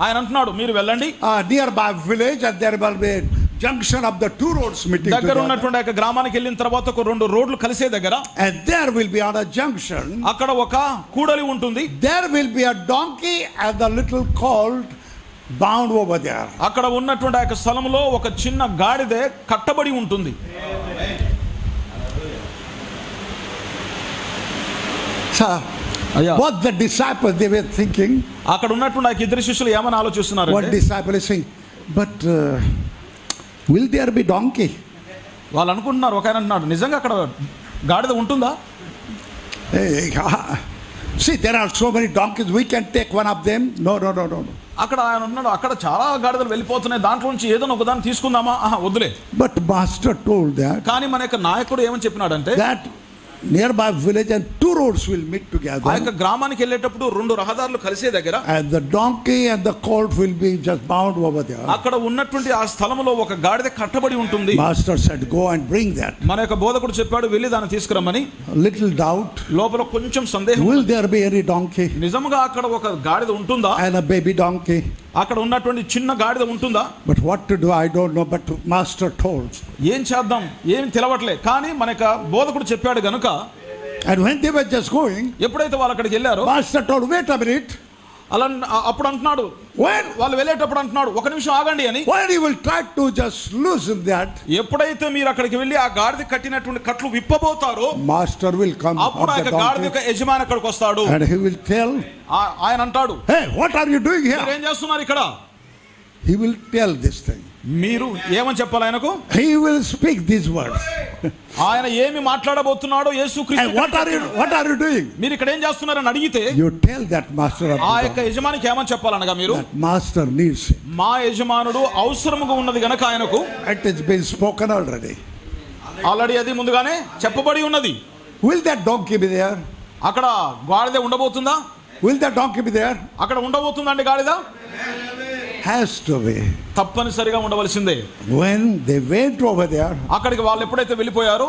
ఆయన అంటున్నాడు, మీరు వెళ్ళండి. nearby village, and there will be junction of the 2 roads meeting దగ్గర ఉన్నటువంటి ఒక గ్రామానికి వెళ్ళిన తర్వాత ఒక 2 రోడ్లు కలిసే దగ్గర, and there will be on a junction, అక్కడ ఒక కూడలి ఉంటుంది. there will be a donkey and a little colt bound over there. అక్కడ ఉన్నటువంటి ఆ స్థలంలో ఒక చిన్న గాడిద కట్టబడి ఉంటుంది. what the disciples they were thinking, అక్కడ ఉన్నటువంటి ఆ ఇద్దరు శిష్యులు ఏమని ఆలోచిస్తున్నారు? what disciple is saying, but will there be donkey? వాళ్ళు అనుకుంటున్నారు. ఒక ఆయన అంటున్నాడు, నిజంగా అక్కడ గాడిద ఉంటుందా? see, there are so many donkeys, we can take one of them. no. అక్కడ ఆయన ఉన్నాడు, అక్కడ చాలా గాడిదలు వెళ్ళిపోతున్నాయి, దాంట్లో నుంచి ఏదైనా ఒకదాన్ని తీసుకుందామా? వద్దులే. but master told that, కానీ మన యొక్క నాయకుడు ఏమని చెప్పినాడంటే, that nearby village and two roads will meet ఆ together. యొక్క గ్రామానికి వెళ్ళేటప్పుడు రెండు రహదారులు కలిసే దగ్గర And the donkey and the colt will be just bound over there. అక్కడ ఉన్నటువంటి ఆ స్థలంలో ఒక గాడిద కట్టబడి ఉంటుంది. Master said, go and bring that. మన యొక్క బోధకుడు చెప్పాడు, వెళ్ళి దాన్ని తీసుకురమ్మని. Little doubt. లోపల కొంచెం సందేహం, Will there be any donkey? నిజంగా అక్కడ ఒక గాడిద ఉంటుందా, And a baby donkey? అక్కడ ఉన్నటువంటి చిన్న గాడిద ఉంటుందా? But what to do, I don't know. But Master told. ఏం చేద్దాం, ఏం తెలవట్లే. కానీ మన యొక్క బోధకుడు చెప్పాడు గనుక, And when they were just going, ఎప్పుడైతే వాళ్ళు అక్కడికి వెళ్ళారో Master told, wait a minute. అలా అప్పుడు అంటున్నాడు, When వాళ్ళు వెళ్ళేటప్పుడు అంటున్నాడు, ఒక నిమిషం ఆగండి అని. when he will try to just loosen that, ఎప్పుడైతే మీరు అక్కడికి వెళ్ళి ఆ గాడిద కట్టినటువంటి కట్లు విప్పబోతారో, Master will come అప్పుడు ఆ of the యొక్క గాడిద donkey, యొక్క యజమాని అక్కడికి వస్తాడు. and he will tell, ఆయన అంటాడు, hey, what are you doing మీరు here? ఏం చేస్తున్నారు ఇక్కడ? He will tell this thing. మీరు ఏమని చెప్పాలి ఆయనకు? He will speak these words. ఆయన ఏమి మాట్లాడబోతున్నాడో And యేసుక్రీస్తు, what are you doing? మీరు ఇక్కడ ఏం చేస్తున్నారని అడిగితే, You tell that master of ఆ the యొక్క donkey, యజమానికి ఏమని చెప్పాలనగా, మీరు that master needs it. మా యజమానుడు అవసరముగా ఉన్నది గనక ఆయనకు It has been spoken already. Already అది ముందుగానే చెప్పబడి ఉన్నది. Will that donkey be there? అక్కడ గాడిద ఉండబోతుందా? Will that donkey be there? అక్కడ ఉండబోతుందండి గాడిద? Has to be. తప్పనిసరిగా ఉండవలసిందే. When they went over there, అక్కడికి వాళ్ళు ఎప్పుడైతే వెళ్ళిపోయారో,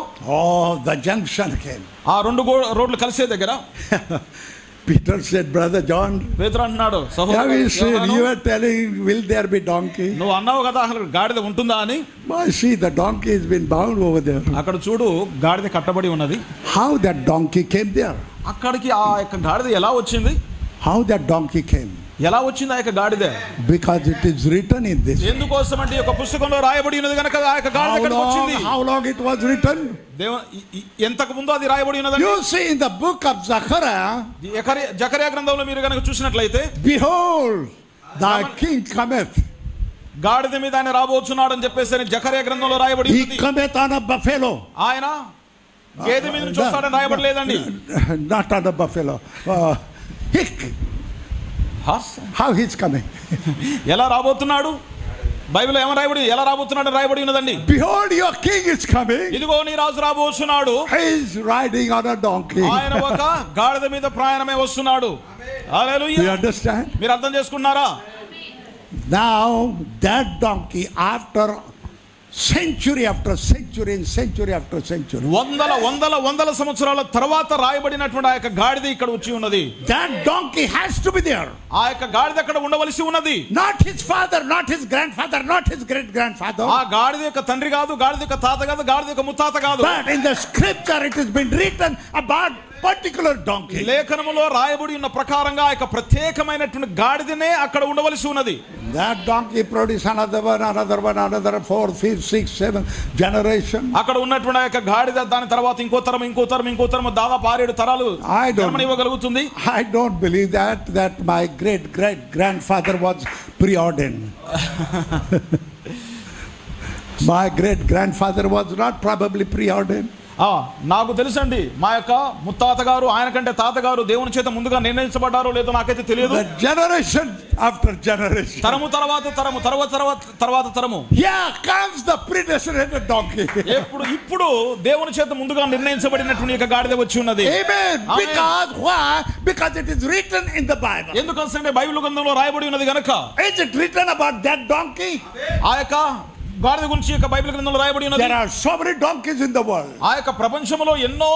the junction came. ఆ రెండు రోడ్లు కలిసే దగ్గర Peter said, Brother John, పేతురు అంటున్నాడు, you are telling, will there be donkey? నువ్వు అన్నావు కదా అసలు గాడిద ఉంటుందా అని. See, the donkey has been bound over there. అక్కడ చూడు, గాడిద కట్టబడి ఉన్నది. How that donkey came there? అక్కడికి ఆ యొక్క గాడిద ఎలా వచ్చింది? How that donkey came? ఎలా వచ్చింది ఆ యొక్క గాడిద? Because it is written in this. ఎందుకోసం అంటే ఈ యొక్క పుస్తకంలో రాయబడి ఉన్నది కనుక ఆ యొక్క గాడిద ఎక్కడికి వచ్చింది? How long it was written? ఎంతకు ముందు అది రాయబడి ఉన్నది? You see in the book of Zechariah, జకర్యా గ్రంథంలో మీరు కనుక చూసినట్లయితే, behold, thy king cometh. గాడిద మీద ఆయన రాబోతున్నాడు అని చెప్పేసి జకర్యా గ్రంథంలో రాయబడి He ఉంది. cometh on a buffalo. ఆయన గేదె మీద నుంచి వస్తాడని రాయబడలేదండి. Not on a buffalo. How he's coming? ఎలా రాబోతున్నాడు? బైబిల్లో ఏమని రాయబడి, ఎలా రాబోతున్నాడు రాయబడి ఉన్నదండి. Behold, your king is coming. ఇదిగో నీ రాజు రాబోతున్నాడు. He is riding on a donkey. ఆయన ఒక గాడిద మీద ప్రయాణమే వస్తున్నాడు. హల్లెలూయా. You understand? మీరు అర్థం చేసుకున్నారా? Now that donkey, after century after century and century after century, వందల సంవత్సరాల తర్వాత రాయబడినటువంటి ఆ యొక్క గాడిద ఇక్కడ వచ్చి ఉన్నది. that donkey has to be there. ఆ యొక్క గాడిద అక్కడ ఉండవలసి ఉన్నది. Not his father, not his grandfather, not his great grandfather. ఆ గాడిద యొక్క తండ్రి కాదు, గాడిద యొక్క తాత కాదు, గాడిద యొక్క ముత్తాత కాదు. But in the scripture it has been written about particular donkey. లేఖనములో రాయబడి ఉన్న ప్రకారంగా ఆ యొక్క ప్రత్యేకమైనటువంటి గాడిదనే అక్కడ ఉండవలసి ఉన్నది. That donkey produced another 4, 5, 6, 7 generation. అక్కడ ఉన్నటువంటి ఆ యొక్క గాడిద దాని తర్వాత ఇంకో తరం దాదాపు 6-7 తరాలు జన్మనివ్వగలుగుతుంది. I don't believe that my great grandfather was preordained. My great grandfather was not probably preordained. నాకు తెలుసండి, మా యొక్క ముత్తాత గారు, ఆయన కంటే తాతగారు దేవుని చేత ముందుగా నిర్ణయించబడ్డారో లేదో నాకైతే తెలియదు. Generation after generation, తరము తర్వాత తరము, here comes the predestinated donkey. ఇప్పుడు దేవుని చేత ముందుగా నిర్ణయించబడినటువంటి యొక్క గాడిద వచ్చి ఉన్నది. Amen. Because why? Because it is written in the Bible. ఎందుకంటే బైబిల్ గ్రంథంలో రాయబడి ఉన్నది గనుక. Is it written about that donkey? ఆ యొక్క గాడిద గురించి యొక్క బైబిల్ గ్రంథంలో రాయబడి ఉన్నది. There are so many donkeys in the world. ఆ యొక్క ప్రపంచంలో ఎన్నో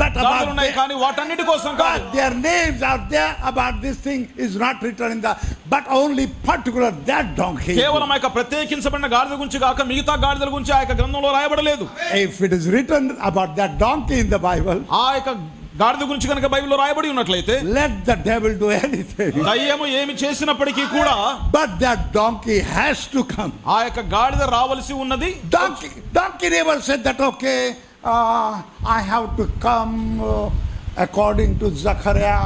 గాడిదలు ఉన్నాయి, కానీ వాటన్నిటి కోసం కాదు. Their names are there about this thing is not written in the, but only particular that donkey. కేవలం ఆ యొక్క ప్రత్యేకించబడిన గాడిద గురించి కాక మిగతా గాడిదల గురించి ఆ యొక్క గ్రంథంలో రాయబడలేదు. If it is written about that donkey in the Bible, ఆ యొక్క గాడిద గురించి కనుక బైబిల్లో రాయబడి ఉన్నట్లయితే, let the devil do anything. దయ్యము ఏమి చేసినప్పటికీ కూడా, but that donkey has to come. ఆ యొక్క గాడిద రావలసి ఉన్నది. Donkey never said that, okay, I have to come according to Zechariah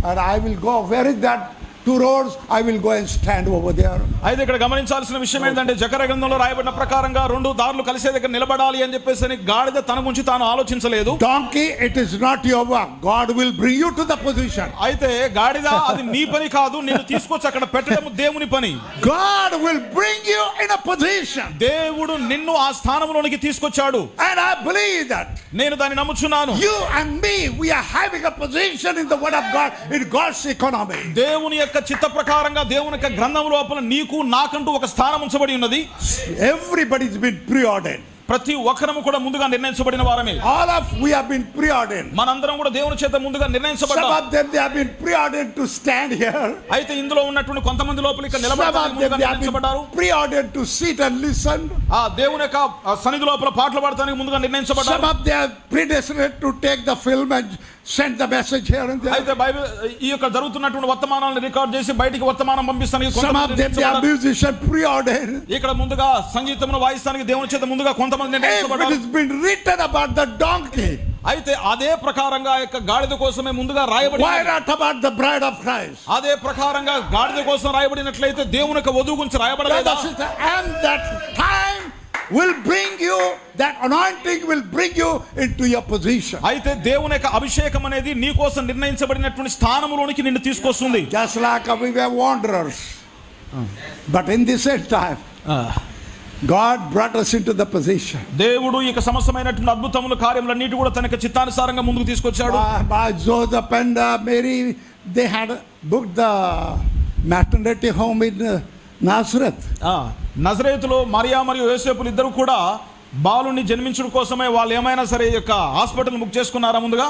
and I will go. Where is that 2 roads, I will go and stand over there. అయితే ఇక్కడ గమనించాల్సిన విషయం ఏంటంటే జకర్యా గ్రంథంలో రాయబడిన ప్రకారంగా 2 దారులు కలిసే దగ్గర నిలబడాలి అని చెప్పేసి గాడిద తన గురించి తాను ఆలోచించలేదు. Donkey, it is not your work. God will bring you to the position. అయితే గాడిద అది నీ పని కాదు, నిన్ను తీసుకొచ్చి అక్కడ పెట్టడం దేవుని పని. God will bring you in a position. దేవుడు నిన్ను ఆ స్థానంలోనికి తీసుకొచ్చాడు. And I believe that. నేను దాన్ని నమ్ముచున్నాను. You and me, we are having a position in the word of God, in God's economy. దేవుని యొక్క చిత్త ప్రకారంగా దేవుని యొక్క గ్రంథం లోపల నీకు నాకంటూ ఒక స్థానం ఉంచబడి ఉన్నది. Everybody's been preordained. ప్రతి ఒక్కరము కూడా ముందుగా నిర్ణయించబడిన వారమే. All of we have been preordained. మనందరం కూడా దేవుని చేత ముందుగా నిర్ణయించబడ్డాం. Some of them they have been preordained to stand here. అయితే ఇందులో ఉన్నటువంటి కొంతమంది లోపల ఇక్కడ నిలబడడానికి ముందుగా నిర్ణయించబడ్డారు. Preordained to sit and listen. ఆ దేవుని యొక్క సన్నిధి లోపల పాటలు పాడడానికి ముందుగా నిర్ణయించబడ్డారు. Some of them are predestined to take the film and send the message here and there. అయితే బైబిల్ ఈ యొక్క జరుగుతున్నటువంటి వర్తమానాలను రికార్డ్ చేసి బయటికి వర్తమానం పంపిస్తానికి some of them they are musician preordained. ఇక్కడ ముందుగా సంగీతమును వాయిస్తానికి దేవుని చేత ముందుగా కొంతమంది నిర్ణయించబడ్డారు. It has been written about the donkey. అయితే అదే ప్రకారంగా యొక్క గాడిద కోసమే ముందుగా రాయబడింది. Why not about the bride of Christ? అదే ప్రకారంగా గాడిద కోసం రాయబడినట్లయితే దేవుని యొక్క వధువు గురించి రాయబడలేదా? And that time will bring you, that anointing will bring you into your position. అయితే దేవుని యొక్క అభిషేకం అనేది నీ కోసం నిర్ణయించబడినటువంటి స్థానములోనికి నిన్ను తీసుకొస్తుంది. Just like we were wanderers, but in this time God brought us into the position. దేవుడు ఈ సమస్తమైనటువంటి అద్భుతముల కార్యములన్నిటి కూడా తన చిత్తానుసారంగా ముందుకు తీసుకొచ్చాడు. Joseph and Mary, they had booked the maternity home in Nazareth. నజరేతులో Mariya మరియు యోసేపులు ఇద్దరు కూడా బాలుని జన్మించడం కోసమే వాళ్ళు ఏమైనా సరే యొక్క హాస్పిటల్ బుక్ చేసుకున్నారా ముందుగా?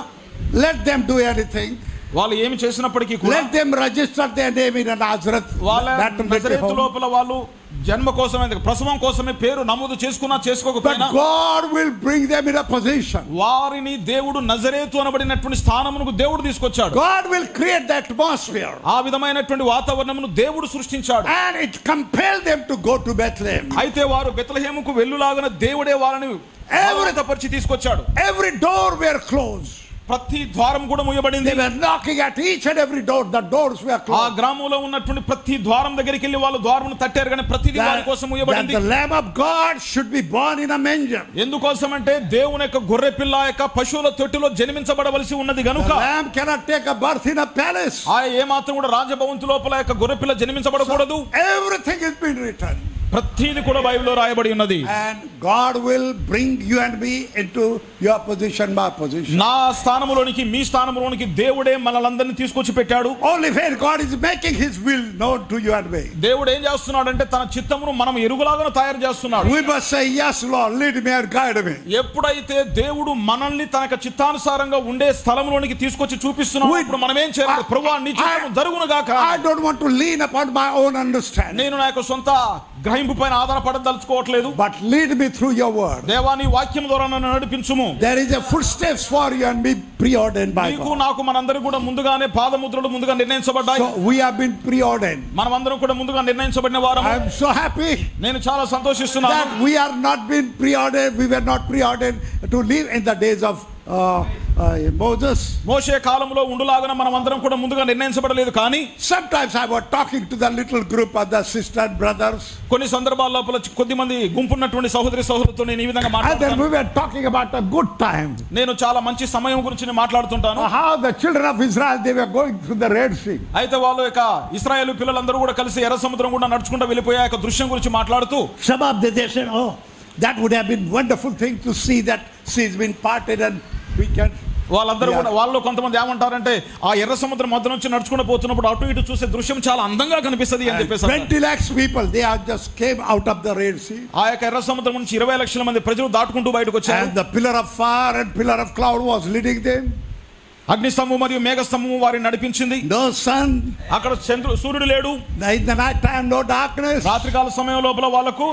Let them do anything. వాళ్ళు ఏమి చేసినప్పటికీ కూడా let them register their name in Nazareth. వాళ్ళ నజరేతు లోపల వాళ్ళు జన్మ కోసమే ప్రసవం కోసమే పేరు నమోదు చేసుకున్నా చేసుకోకపోయినా God will bring them in a position. వారిని దేవుడు నజరేతు అనబడినటువంటి స్థానమునకు దేవుడు తీసుకొచ్చాడు. God will create the atmosphere. ఆ విధమైనటువంటి వాతావరణమును దేవుడు సృష్టించాడు. And it compelled them to go to Bethlehem. అయితే వారు బెత్లెహేముకు వెళ్ళులాగన దేవుడే వారిని పరిచి తీసుకొచ్చాడు. Every door were closed. ప్రతి ద్వారం కూడా మూయబడింది. They were knocking at each and every door. The doors were closed. ఆ గ్రామంలో ఉన్నటువంటి ప్రతి ద్వారం దగ్గరికి వెళ్ళి వాళ్ళు ద్వారమును తట్టారు కానీ ప్రతిదీ వారి కోసం మూయబడింది. The Lamb of God should be born in a manger. ఎందుకోసం అంటే దేవుని యొక్క గొర్రె పిల్ల యొక్క పశువుల తొట్టిలో జన్మించబడవలసి ఉన్నది గనుక. The lamb cannot take a birth in a palace. ఆ ఏ మాత్రం కూడా రాజభవంతి లోపల యొక్క గొర్రె పిల్ల జన్మించబడకూడదు. Everything has been written. ప్రతిదీ కూడా బైబిల్లో రాయబడి ఉన్నది. And God will bring you and me into your position, my position. నా స్థానములోనికి మీ స్థానములోనికి దేవుడే మనలందరిని తీసుకొచ్చి పెట్టాడు. Only when God is making his will known to you and me. దేవుడు ఏం చేస్తున్నాడంటే తన చిత్తమును మనం ఎరుగులాగా తయారు చేస్తున్నాడు. We must say yes Lord, lead me and guide me. ఎప్పుడైతే దేవుడు మనల్ని తన చిత్తానుసారంగా ఉండే స్థలములోనికి తీసుకొచ్చి చూపిస్తున్నాడు అప్పుడు మనం ఏం చేయాలి? ప్రభువా నీ చిత్తము జరుగును గాక. I don't want to lean upon my own understanding. నేను నా యొక్క సొంత గ్రహింపు పైన ఆధారపడదలుచుకోవట్లేదు. But lead me through your word. దేవా నీ వాక్యం ద్వారా నన్ను నడిపించుము. There is a footsteps for you and me preordained by God. నీకు నాకు మనందరం కూడా ముందుగానే పాదముద్రలు ముందుగా నిర్ణయించబడ్డాయి. So we have been preordained. మనమందరం కూడా ముందుగా నిర్ణయించబడిన వారము. I am so happy. నేను చాలా సంతోషిస్తున్నాను. That we are not been preordained. We were not preordained to live in the days of Moses. మోషే కాలంలో ఉండులాగన మనమందరం కూడా ముందుగా నిర్ణయించబడలేదు. కానీ sometimes I was talking to the little group of the sister and brothers. కొన్ని సందర్భాల్లో కొద్దిమంది గుంపున్నటువంటి సహోదరి సహోదరులతో నేను ఈ విధంగా మాట్లాడుతాను. And then we were talking about a good time. నేను చాలా మంచి సమయం గురించి మాట్లాడుతుంటాను. How the children of Israel they were going through the Red Sea. అయితే వాళ్ళు యొక్క ఇశ్రాయేలు పిల్లలందరూ కూడా కలిసి ఎర్ర సముద్రం గుండా నడుచుకుంటూ వెళ్ళిపోయే ఒక దృశ్యం గురించి మాట్లాడుతూ some of them they said, oh, that would have been wonderful thing to see that sea has been parted and we can. వాళ్ళందరూ కూడా వాళ్ళు కొంతమంది ఏమంటారంటే ఆ ఎర్ర సముద్రం మధ్య నుంచి నడుచుకుంటూ పోతున్నప్పుడు అటు ఇటు చూసే దృశ్యం చాలా అందంగా కనిపిస్తది అని చెప్పేసి 20 lakhs people they are just came out of the Red Sea. ఆ యొక్క ఎర్ర సముద్రం నుంచి 20 లక్షల మంది ప్రజలు దాటుకుంటూ బయటకు వచ్చారు. And the pillar of fire and pillar of cloud was leading them. అగ్నిస్తంభం మరియు మేఘస్తంభం వారిని నడిపించింది. No sun. అక్కడ సూర్యుడు లేడు. In the night time no darkness. రాత్రికాల సమయం లోపల వాళ్ళకు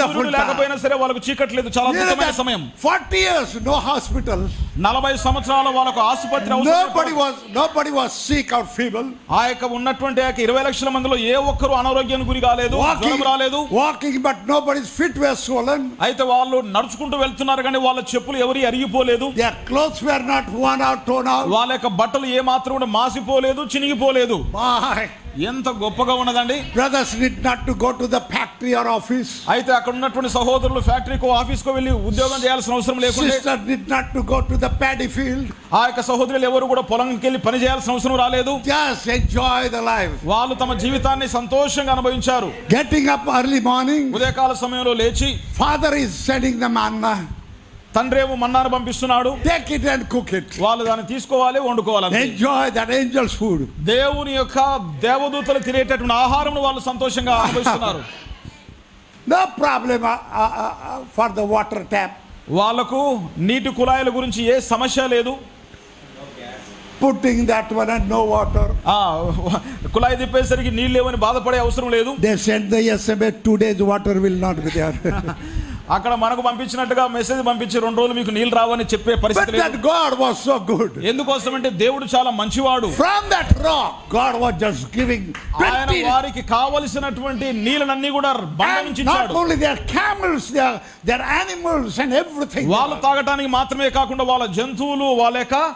సూర్యుడు లేకపోయినా సరే వాళ్ళకు చీకటి లేదు. చాలా అద్భుతమైన సమయం. 40 years no hospital. 40 సంవత్సరాల వాళ్ళకు ఆసుపత్రి అవసరం. Nobody was sick or feeble. ఆ యొక్క ఉన్నటువంటి 20 లక్షల మందిలో ఏ ఒక్కరు అనారోగ్యానికి గురి కాలేదు, జ్వరం రాలేదు. Walking but nobody's feet were swollen. అయితే వాళ్ళు నడుచుకుంటూ వెళ్తున్నారు కానీ వాళ్ళ చెప్పులు ఎవరి అరిగిపోలేదు. Their clothes were not worn out, torn out. వాళ్ళ యొక్క బట్టలు ఏ మాత్రం కూడా మాసిపోలేదు, చినిగిపోలేదు. ఎంత గొప్పగా ఉన్నదండి. Brothers need not to go to the factory or office. అయితే అక్కడ ఉన్నటువంటి సహోదరులు ఫ్యాక్టరీకో ఆఫీస్కో వెళ్ళి ఉద్యోగం చేయాల్సిన అవసరం లేకుండా, Sister need not to go to the paddy field. ఆ యొక్క సహోదరులు ఎవరు కూడా పొలంకి వెళ్ళి పని చేయాల్సిన అవసరం రాలేదు. Just enjoy the life. వాళ్ళు తమ జీవితాన్ని సంతోషంగా అనుభవించారు. Getting up early morning, ఉదయకాల సమయంలో లేచి, Father is sending the manna. తండ్రేమో మన్నాను పంపిస్తున్నాడు, Take it and cook it. వాళ్ళు దాన్ని తీసుకోవాలి, వండుకోవాలి. Enjoy that angel's food. దేవుని యొక్క దేవదూతలు తినేటటువంటి ఆహారం వాళ్ళు సంతోషంగా అనుభవిస్తున్నారు. No problem for the water tap. వాళ్లకు నీటి కుళాయిల గురించి ఏ సమస్య లేదు. Putting that one and no water. కుళాయి తిప్పేసరికి నీళ్ళు లేవని బాధపడే అవసరం లేదు. They sent the SMS 2 days water will not be there. అక్కడ మనకు పంపించినట్టుగా మెసేజ్ పంపించి 2 రోజులు మీకు నీళ్ళు రావని చెప్పే పరిస్థితి లేదు. But that God was so good. ఎందుకోసమంటే దేవుడు చాలా మంచివాడు. From that rock God was just giving. ఆయన వారికి కావలసినటువంటి నీళ్ళన్నీ కూడా బండ నుంచి ఇచ్చాడు. Not only their camels, their animals and everything. వాళ్ళు తాగడానికి మాత్రమే కాకుండా వాళ్ళ జంతువులు, వాళ్ళ యొక్క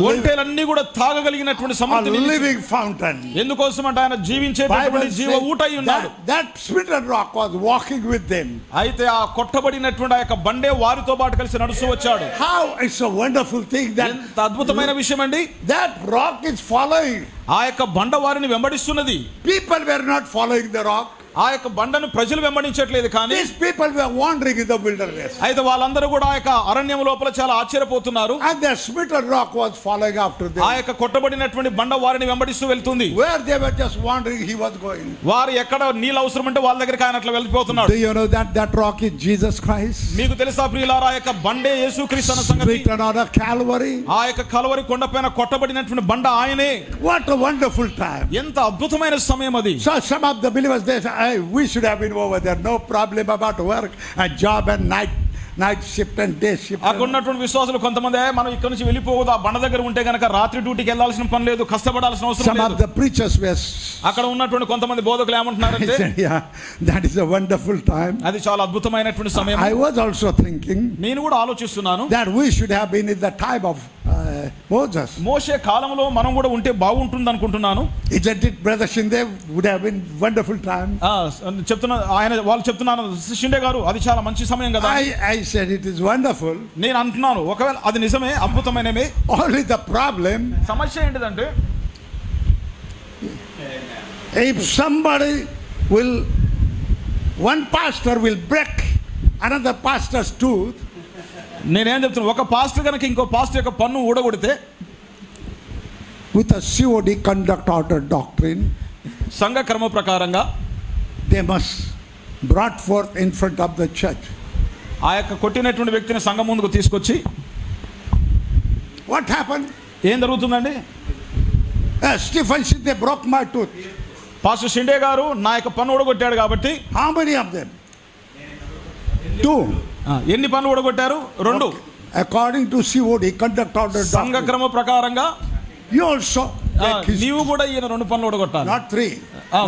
ఒంటెలన్నీ కూడా తాగగలిగినటువంటి సమృద్ధి, living fountain. ఎందుకోసమంటే ఆయన జీవించేటటువంటి జీవ ఊట అయి ఉన్నాడు. That smitten rock was walking with them. అయితే ఆ కొట్టబడినటువంటి ఆ యొక్క బండే వారితో పాటు కలిసి నడుస్తూ వచ్చాడు. How it's a wonderful thing that ఎంత అద్భుతమైన విషయం అండి. that rock is following. ఆ యొక్క బండ వారిని వెంబడిస్తున్నది. People were not following the rock. ఆ యొక్క బండను ప్రజలు వెంబడించట్లేదు, కానీ these people were wandering in the wilderness. అయితే వాళ్ళందరూ కూడా ఆ యొక్క అరణ్యం లోపల చాలా ఆశ్చర్యపోతున్నారు. And the smitten rock was following after them. ఆ యొక్క కొట్టబడినటువంటి బండ వారిని వెంబడిస్తూ వెళ్తుంది. Where they were just wandering, he was going. వారు ఎక్కడ నీళ్ళు అవసరం అంటే వాళ్ళ దగ్గరికి ఆయన అట్లా వెళ్ళిపోతున్నాడు. Do you know that rock is Jesus Christ? మీకు తెలుసా ప్రియులారా, ఆ యొక్క బండే యేసుక్రీస్తు అన్న సంగతి. Smitten on a Calvary. ఆ యొక్క కల్వరి కొండపైన కొట్టబడినటువంటి బండ ఆయనే. What a wonderful time. ఎంత అద్భుతమైన సమయం అది. So some of the believers, they say, hey, we should have been over there. No problem about work and job and night shift and day shift. అక్కడ ఉన్నటువంటి విశ్వాసులు కొంతమంది మనం ఇక్కడ నుంచి వెళ్ళిపోవద్దు, ఆ బండ దగ్గర ఉంటే గనక రాత్రి డ్యూటీకి వెళ్ళాల్సిన పని లేదు, కష్టపడాల్సిన అవసరం లేదు. Some of the preachers were. అక్కడ ఉన్నటువంటి కొంతమంది బోధకులు ఏమంటున్నారంటే, yeah, that is a wonderful time. అది చాలా అద్భుతమైనటువంటి సమయం. I was also thinking, నేను కూడా ఆలోచిస్తున్నాను, that we should have been in the time of Moses. మోషే కాలంలో మనం కూడా ఉంటే బాగుంటుంది అనుకుంటున్నాను. Isn't it, Brother Shinde? Would have been wonderful time. చెప్తున్నా, వాళ్ళు చెప్తున్నాను, షిండే గారు అది చాలా మంచి సమయం కదా. I said it is wonderful. నేను అంటున్నాను, ఒకవేళ అది నిజమే, అద్భుతమైనమే. Only the problem, సమస్య ఏంటిదంటే, if somebody will, one pastor will break another pastor's tooth. నేనేం చెప్తున్నా, ఒక పాస్టర్ కనుక ఇంకో పాస్టర్ యొక్క పన్ను ఊడగొడితే, with a COD conduct order doctrine, సంఘ క్రమ ప్రకారంగా they must brought forth in front of the church. ఆ యొక్క కొట్టినటువంటి వ్యక్తిని సంఘం ముందుకు తీసుకొచ్చి, what happened? ఏం జరుగుతుందండి? Stephen Shinde broke my tooth. Pastor Shinde గారు నా యొక్క పన్ను ఊడగొట్టాడు కాబట్టి. How many of them? 2. ఎన్ని పన్ను ఊడగొట్టారు? 2. According to COD conduct order doctrine, సంఘ క్రమ ప్రకారంగా you also నీవు కూడా ఈయన 2 పన్నులు ఊడగొట్టాలి. not 3.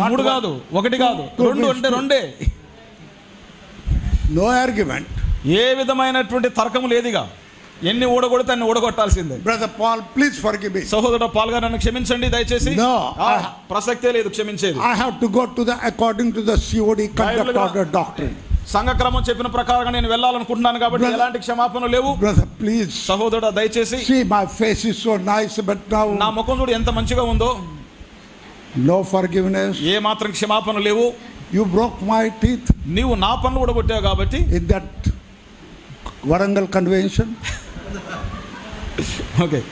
3 కాదు, 1 కాదు, 2 అంటే 2. No argument. ఏ విధమైనటువంటి తర్కము లేదుగా. ఎన్ని ఊడగొడితే అన్ని ఊడగొట్టాల్సిందే. Brother Paul, please forgive me. సహోదరుడు పాల్ గారు నన్ను క్షమించండి దయచేసి. No, ప్రసక్తే లేదు క్షమించేది. I have to go to the according to the COD conduct order doctrine. సంఘ క్రమం చెప్పిన ప్రకారంగా నేను వెళ్ళాలనుకుంటున్నాను కాబట్టి ఎలాంటి క్షమాపణ లేవు. Brother, please. సహోదరుడు దయచేసి. See, my face is so nice, but now నా ముఖం చూడు ఎంత మంచిగా ఉందో. no forgiveness. ఏ మాత్రం క్షమాపణ లేవు. You broke my teeth. నీవు నా పన్ను ఊడగొట్టావు కాబట్టి. In that Warangal convention. Okay.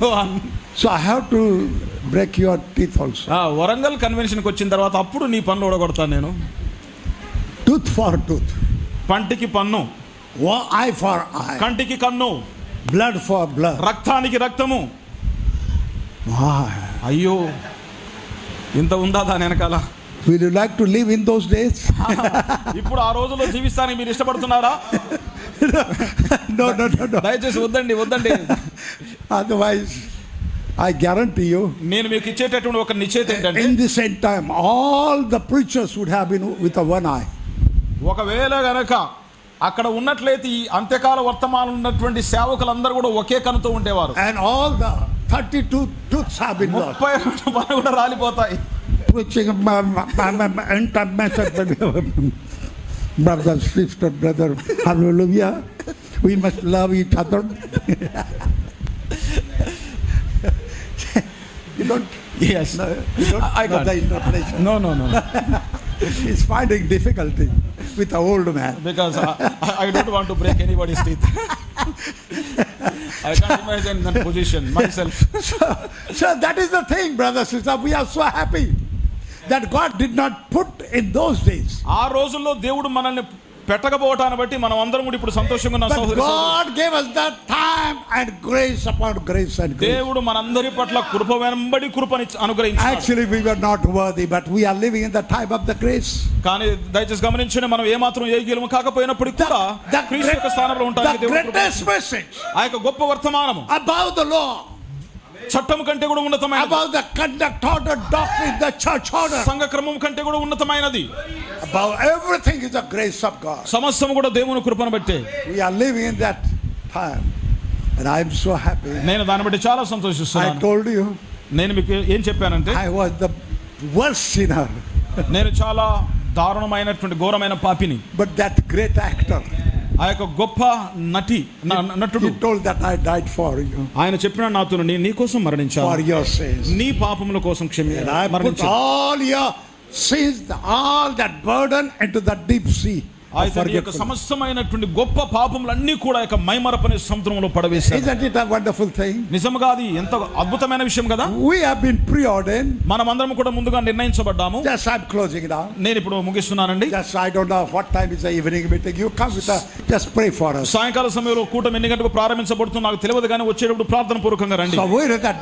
Go on. So I have to break your teeth also. Warangal కన్వెన్షన్కి వచ్చిన తర్వాత అప్పుడు నీ పన్ను ఊడగొడతాను నేను. Tooth for tooth. పంటికి పన్ను. Eye for eye. కంటికి కన్ను. Blood for blood. రక్తానికి రక్తము. అయ్యో, ఇంత ఉందా దాని వెనకాల? Will you like to live in those days? ఇప్పుడు ఆ రోజుల్లో జీవిస్తానికి మీరు ఇష్టపడుతున్నారా? No. దయచేసి వద్దండి. Otherwise, I guarantee you, నేను మీకు ఇచ్చేటటువంటి ఒక నిశ్చయిత ఏంటంటే, in this end time, all the preachers would have been with a one eye. ఒకవేళ గనక అక్కడ ఉన్నట్లయితే ఈ అంత్యకాల వర్తమానం ఉన్నటువంటి సేవకులందరూ కూడా ఒకే కన్నుతో ఉండేవారు. And all the 32 tooths have been lost. 32 పళ్ళు కూడా రాలిపోతాయి. Preaching brother, sister, brother, hallelujah. We must love each other. You don't. Yes. No, you don't I know can't. the interpretation. No. He's finding difficulty with the old man. Because I don't want to break anybody's teeth. I can't imagine that position myself. So that is the thing, brother, sister. We are so happy that God did not put in those days. ఆ రోజుల్లో దేవుడు మనల్ని పెట్టకపోవటాన్ని బట్టి మనం అందరం కూడా ఇప్పుడు సంతోషంగా ఉన్నాం. But God gave us that time and grace upon grace and grace. దేవుడు మనందరి పట్ల కృప వెంబడి కృపని అనుగ్రహించాడు. Actually we were not worthy, but we are living in the time of the grace. కానీ దయచేసి గమనించండి, మనం ఏమాత్రం యోగ్యులము కాకపోయినప్పటికీ కూడా క్రీస్తు యొక్క స్థానంలో ఉంటానికి దేవుడు the greatest message, ఆ యొక్క గొప్ప వర్తమానము above the law, చట్టం కంటే కూడా ఉన్నతమైనది, above the conduct order, doctrine, the church order, సంఘ క్రమం కంటే కూడా ఉన్నతమైనది, above everything is the grace of God. సమస్తం కూడా దేవుని కృపను బట్టే. We are living in that time and I am so happy. నేను దాన్ని బట్టి చాలా I సంతోషిస్తున్నాను. told you నేను మీకు ఏం చెప్పానంటే, I was the worst sinner. నేను చాలా దారుణమైనటువంటి ఘోరమైన పాపిని. But that great actor, ఆ యొక్క గొప్ప నటుడు he told that I died for you, ఆయన చెప్పిన నాతో నీ కోసం మరణించాను, for your sins. నీ పాపముల కోసం And I put మరణించాను. all your sins, all that burden into the deep sea. అయితే నీ యొక్క సమస్తమైనటువంటి గొప్ప పాపములన్నీ కూడా యొక్క మైమరపనే సముద్రంలో పడవేశారు. Isn't it a wonderful thing? నిజముగా అది ఎంత అద్భుతమైన విషయం కదా. We have been preordained. మనం అందరం కూడా ముందుగా నిర్ణయించబడ్డాము. Just I'm closing now. నేను ఇప్పుడు ముగిస్తున్నానండి. Just I don't know what time is the evening meeting. You come with a, just pray for us. సాయంకాల సమయంలో కూటమి ఎన్ని గంటలకు ప్రారంభించబడుతుందో నాకు తెలియదు, కానీ వచ్చేటప్పుడు ప్రార్థన పూర్వకంగా రండి. So we know that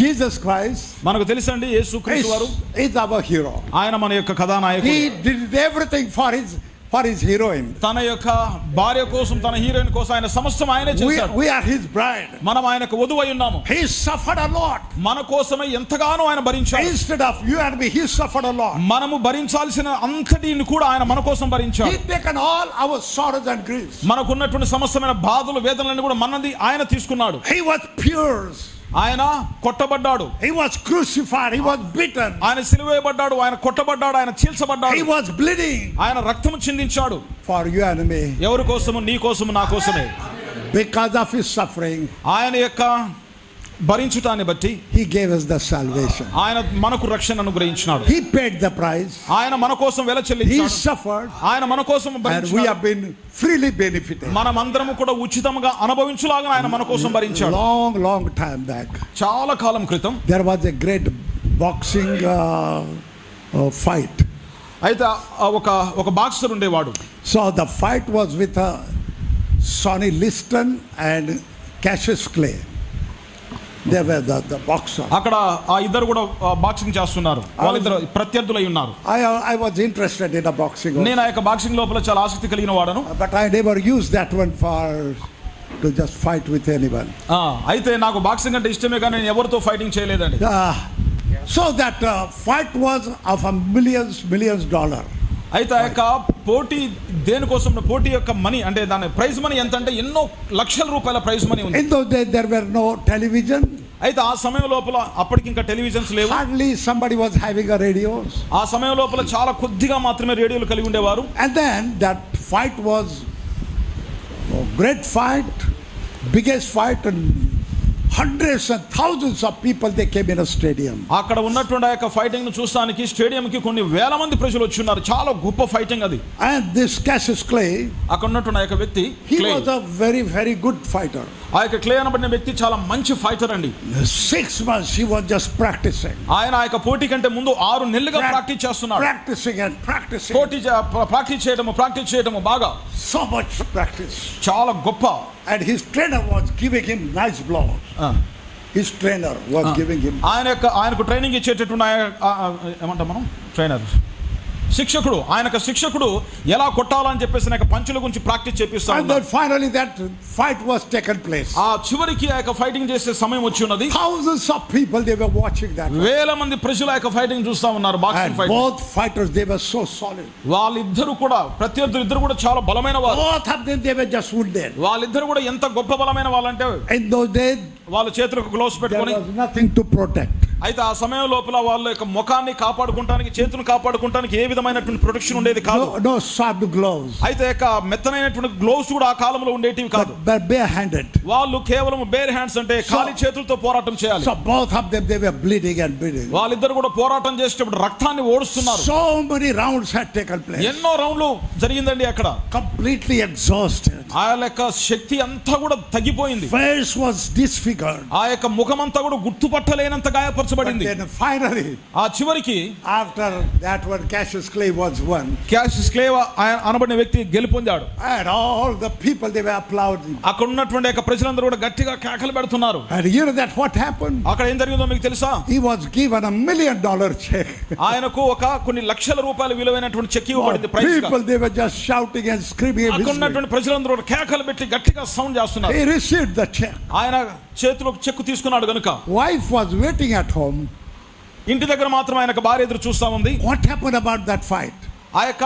Jesus Christ, మనకు తెలుసండి, యేసుక్రీస్తు వారు is our hero. ఆయన మన యొక్క కథానాయకుడు. He did everything for his heroine. తన యొక్క భార్య కోసం, తన హీరోయిన్ కోసం ఆయన సమస్తం ఆయనే చేశాడు. We are his bride. మనం ఆయనకు వధువై ఉన్నాము. He suffered a lot. మన కోసమే ఎంతగానో ఆయన భరించాడు. Instead of you and me, he suffered a lot. మనము భరించాల్సిన అంతటిని కూడా ఆయన మన కోసం భరించాడు. He taken all our sorrows and griefs. మనకున్నటువంటి సమస్తమైన బాధలు, వేదనలన్నీ కూడా మనది ఆయన తీసుకున్నాడు. He was pierced. ఆయన కొట్టబడ్డాడు. He was crucified. He was beaten. ఆయన సిలువేయబడ్డాడు, ఆయన కొట్టబడ్డాడు, ఆయన చీల్చబడ్డాడు. He was bleeding. ఆయన రక్తము చిందించాడు. For you and me. ఎవరి కోసము? నీ కోసము, నా కోసమే. Because of his suffering, ఆయన యొక్క భరించుటాన్ని బట్టి he gave us the salvation. ఆయన మనకు రక్షణ అనుగ్రహించినాడు. He paid the price. ఆయన మన కోసం వెల He చెల్లించాడు. suffered. ఆయన మన కోసం And we భరించాడు. have been freely benefited. మనమందరము కూడా ఉచితంగా అనుభవించులాగా ఆయన మన కోసం భరించాడు. Long time back, చాలా కాలం క్రితం there was a great boxing fight. అయితే ఒక బాక్సర్ ఉండేవాడు. So the fight was with Sonny Liston and Cassius Clay. They were the boxer. అక్కడ ఆ ఇద్దరు కూడా బాక్సింగ్ చేస్తున్నారు. వాళ్ళిద్దరు ప్రత్యర్థులై ఉన్నారు. I was interested in the boxing. నేను ఆ యొక్క బాక్సింగ్ లోపల చాలా ఆసక్తి కలిగిన వాడను. But I never used that one to just fight with anyone. అయితే నాకు బాక్సింగ్ అంటే ఇష్టమే, కానీ నేను ఎవరితో ఫైటింగ్ చేయలేదండి. So that fight was of millions dollar. అయితే ఆ యొక్క పోటీ దేనికోసం? పోటీ యొక్క మనీ అంటే దాని ప్రైజ్ మనీ ఎంత అంటే ఎన్నో లక్షల రూపాయల ప్రైజ్ మనీ ఉంది. In those days there were no television. అయితే ఆ సమయం లోపల అప్పటికి ఇంకా టెలివిజన్స్ లేవు. Hardly somebody was having a radios. ఆ సమయం లోపల చాలా కొద్దిగా మాత్రమే రేడియోలు కలిగి ఉండేవారు. And then that fight was a great fight, biggest fight, and hundreds and thousands of people they came in a stadium. అక్కడ ఉన్నటువంటి ఆ యొక్క ఫైటింగ్ ను చూస్తానికి స్టేడియం కి కొన్ని వేల మంది ప్రజలు వచ్చి ఉన్నారు. చాలా గొప్ప ఫైటింగ్ అది. And this Cassius Clay, అక్కడ ఉన్నటువంటి ఆ యొక్క వ్యక్తి, he was a very good fighter. ఆ యొక్క క్లే అనబడిన వ్యక్తి చాలా మంచి ఫైటర్ అండి. 6 months he was just practicing. ఆయన ఆ యొక్క పోటీ కంటే ముందు 6 నెలలుగా ప్రాక్టీస్ చేస్తున్నాడు. Practicing. ప్రాక్టీస్ చేయడము బాగా. So much practice. చాలా గొప్ప. And his trainer was giving him nice blows. His trainer was giving him. ఆయనకు ట్రైనింగ్ ఇచ్చేటటువంటి ఏమంటాం మనం, ట్రైనర్, శిక్షకుడు ఎలా కొట్టాలని చెప్పేసి నాకు పంచుల గురించి practice చేపిస్తాడు. And then finally that fight was taken place. ఆ చివరికి ఆ యొక్క ఫైటింగ్ చేసే సమయం వచ్చి ఉన్నది. Thousands of people they were watching that. వేల మంది ప్రజలు ఆ యొక్క ఫైటింగ్ చూస్తా ఉన్నారు. Boxing fight. Both fighters they were so solid. వాళ్ళిద్దరు కూడా, ప్రత్యర్థులు ఇద్దరు కూడా చాలా బలమైన వారు. Both of them they were just wounded. వాళ్ళిద్దరు కూడా ఎంత గొప్ప బలమైన వాళ్ళంటే, in those days వాళ్ళ చేతులకు గ్లోవ్స్ పెట్టుకొని there was nothing to protect. అయితే ఆ సమయం లోపల వాళ్ళ యొక్క ముఖాన్ని కాపాడుకుంటానికి, చేతులను కాపాడుకుంటానికి ఏ విధమైనటువంటి ప్రొటెక్షన్ ఉండేది కాదు. No soft gloves. అయితే మెత్తనైనటువంటి గ్లోవ్స్ కూడా ఆ కాలంలో ఉండేటివి కాదు. But bare-handed. వాళ్ళు కేవలం బేర్ హ్యాండ్స్ అంటే ఖాళీ చేతులతో పోరాటం చేయాలి. So both of them, they were bleeding and bleeding. వాళ్ళిద్దరు కూడా పోరాటం చేసేటప్పుడు రక్తాన్ని ఓడుస్తున్నారు. So many rounds had taken place. ఎన్నో రౌండ్లు జరిగిందండి అక్కడ. Completely exhausted. ఆ యొక్క శక్తి అంతా కూడా తగ్గిపోయింది. Face was disfigured. ఆ యొక్క ముఖం అంతా కూడా గుర్తుపట్టలేనంత గాయపరచబడింది. Then finally, ఆ చివరికి after that one, Cassius Clay was won. Cassius clay అనబడిన వ్యక్తి గెలుపొందాడు. And all the people, they were applauding. అక్కడ ఉన్నటువంటి యొక్క ప్రజలందరూ కూడా గట్టిగా కేకలు పెడుతున్నారు. And you know that what happened? అక్కడ ఏం జరిగిందో మీకు తెలుసా? He was given $1 million check. ఆయనకు కొన్ని లక్షల రూపాయల విలువైనటువంటి చెక్ ఇవ్వబడింది. People, they were just shouting and screaming. అక్కడ ఉన్నటువంటి ప్రజలందరూ కేకలు పెట్టి గట్టిగా సౌండ్ చేస్తున్నారు. He received the check. ఆయన చేతిలో చెక్ తీసుకున్నాడు గనుక. Wife was waiting at home. ఇంటి దగ్గర మాత్రం ఆయనకు భార్య ఎదురు చూస్తా ఉంది. What happened about that fight? ఆ యొక్క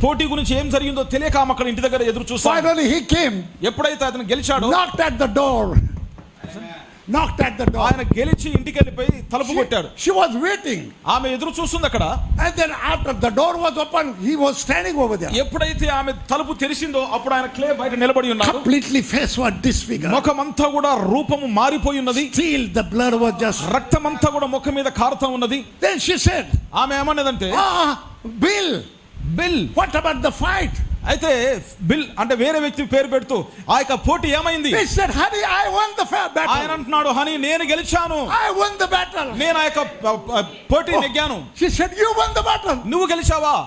పోటీ గురించి ఏం జరిగిందో తెలియక ఆమె అక్కడ ఇంటి దగ్గర ఎదురు చూస్తా. Finally he came. ఎప్పుడైతే అతను గెలిచాడో, knocked at the door. ఆయన గెలిచి ఇంటికి వెళ్ళిపోయి తలుపు కొట్టాడు. She was waiting. ఆమె ఎదురు చూస్తుంది అక్కడ. And then after the door was open, he was standing over there. ఎప్పుడైతే ఆమె తలుపు తెరిచిందో అప్పుడు ఆయన క్లే బయట నిలబడి ఉన్నాడు. Completely face was disfigured. ముఖం అంతా కూడా రూపము మారిపోయి ఉన్నది. Still the blood was just. రక్తం అంతా కూడా ముఖం మీద కారుతా ఉన్నది. Then she said, ఆమె ఏమన్నదంటే, Bill, what about the fight? అయితే బిల్ అంటే వేరే వ్యక్తి పేరు పెడుతూ ఆ యొక్క పోటీ ఏమైంది? He said, honey, I won the battle. ఆయన అంటున్నాడు, హనీ నేను గెలిచాను. I won the battle. నేను ఆ యొక్క పోటీ నెగ్గాను. She said, you won the battle. నువ్వు గెలిచావా?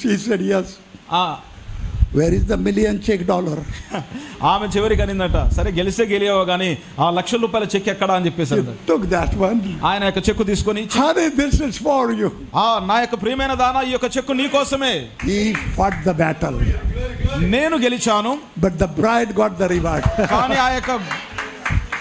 She said, yes. Where is the $1 million check? ఆమె చివరికి అనిందట, సరే గెలిస్తే గెలియావో కానీ ఆ $1,00,000 చెక్ ఎక్కడా అని చెప్పేశారు. Took that one. ఆయన యొక్క చెక్కు తీసుకొని, honey, this is for you. నా యొక్క ప్రియమైన దానా, ఈ యొక్క చెక్కు నీ కోసమే. He fought the battle. నేను గెలిచాను. But the bride got the reward. కానీ ఆ యొక్క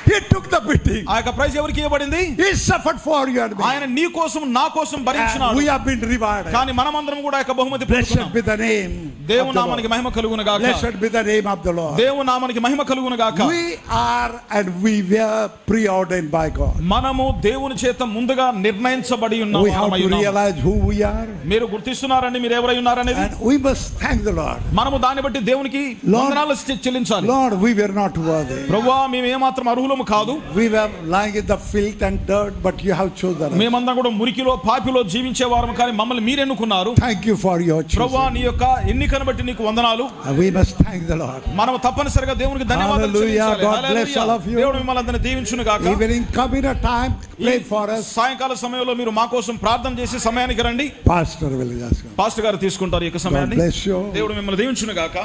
he took the beating. ఆ యొక్క ప్రైజ్ ఎవరికి ఇవ్వబడింది? He suffered for you and me. ఆయన నీ కోసం నా కోసం భరించినాడు. We have been rewarded. కానీ మనమందరం కూడా ఆ యొక్క బహుమతి పొందుకున్నాం. Blessed be the name. దేవుని నామానికి మహిమ కలుగును గాక. Blessed be the name of the Lord. దేవుని నామానికి మహిమ కలుగును గాక. We are and we were preordained by God. మనము దేవుని చేత ముందుగా నిర్ణయించబడి ఉన్నాము. We have to realize who we are. మీరు గుర్తిస్తున్నారండి మీరు ఎవరై ఉన్నారనేది. And we must thank the Lord. మనము దాన్ని బట్టి దేవునికి వందనాలు చెల్లించాలి. Lord, we were not worthy. ప్రభువా మేము ఏమాత్రం అర్హులము కాదు. We were lying in the filth and dirt, but you have chosen us. మేమందరం కూడా మురికిలో పాపిలో జీవించేవారం, కానీ మమ్మల్ని మీరు ఎన్నుకున్నారు. Thank you for your choice. ప్రభువా నీ యొక్క ఎన్నికను బట్టి నీకు వందనాలు. We must thank the Lord. మనం తప్పనిసరిగా దేవునికి ధన్యవాదాలు చెల్లించాలి. God bless all of you. దేవుడు మిమ్మల్ని అందరిని దీవించును గాక. Evening come in a time, pray for us. సాయంకాల సమయంలో మీరు మా కోసం ప్రార్థన చేసి సమయానికి రండి. Pastor will ask. పాస్టర్ గారు తీసుకుంటారు ఈ యొక్క సమయాన్ని. God bless you. దేవుడు మిమ్మల్ని దీవించును గాక.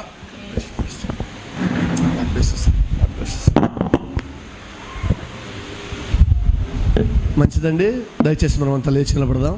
మంచిదండి, దయచేసి మనం అంతా లేచి నిలబడదాం.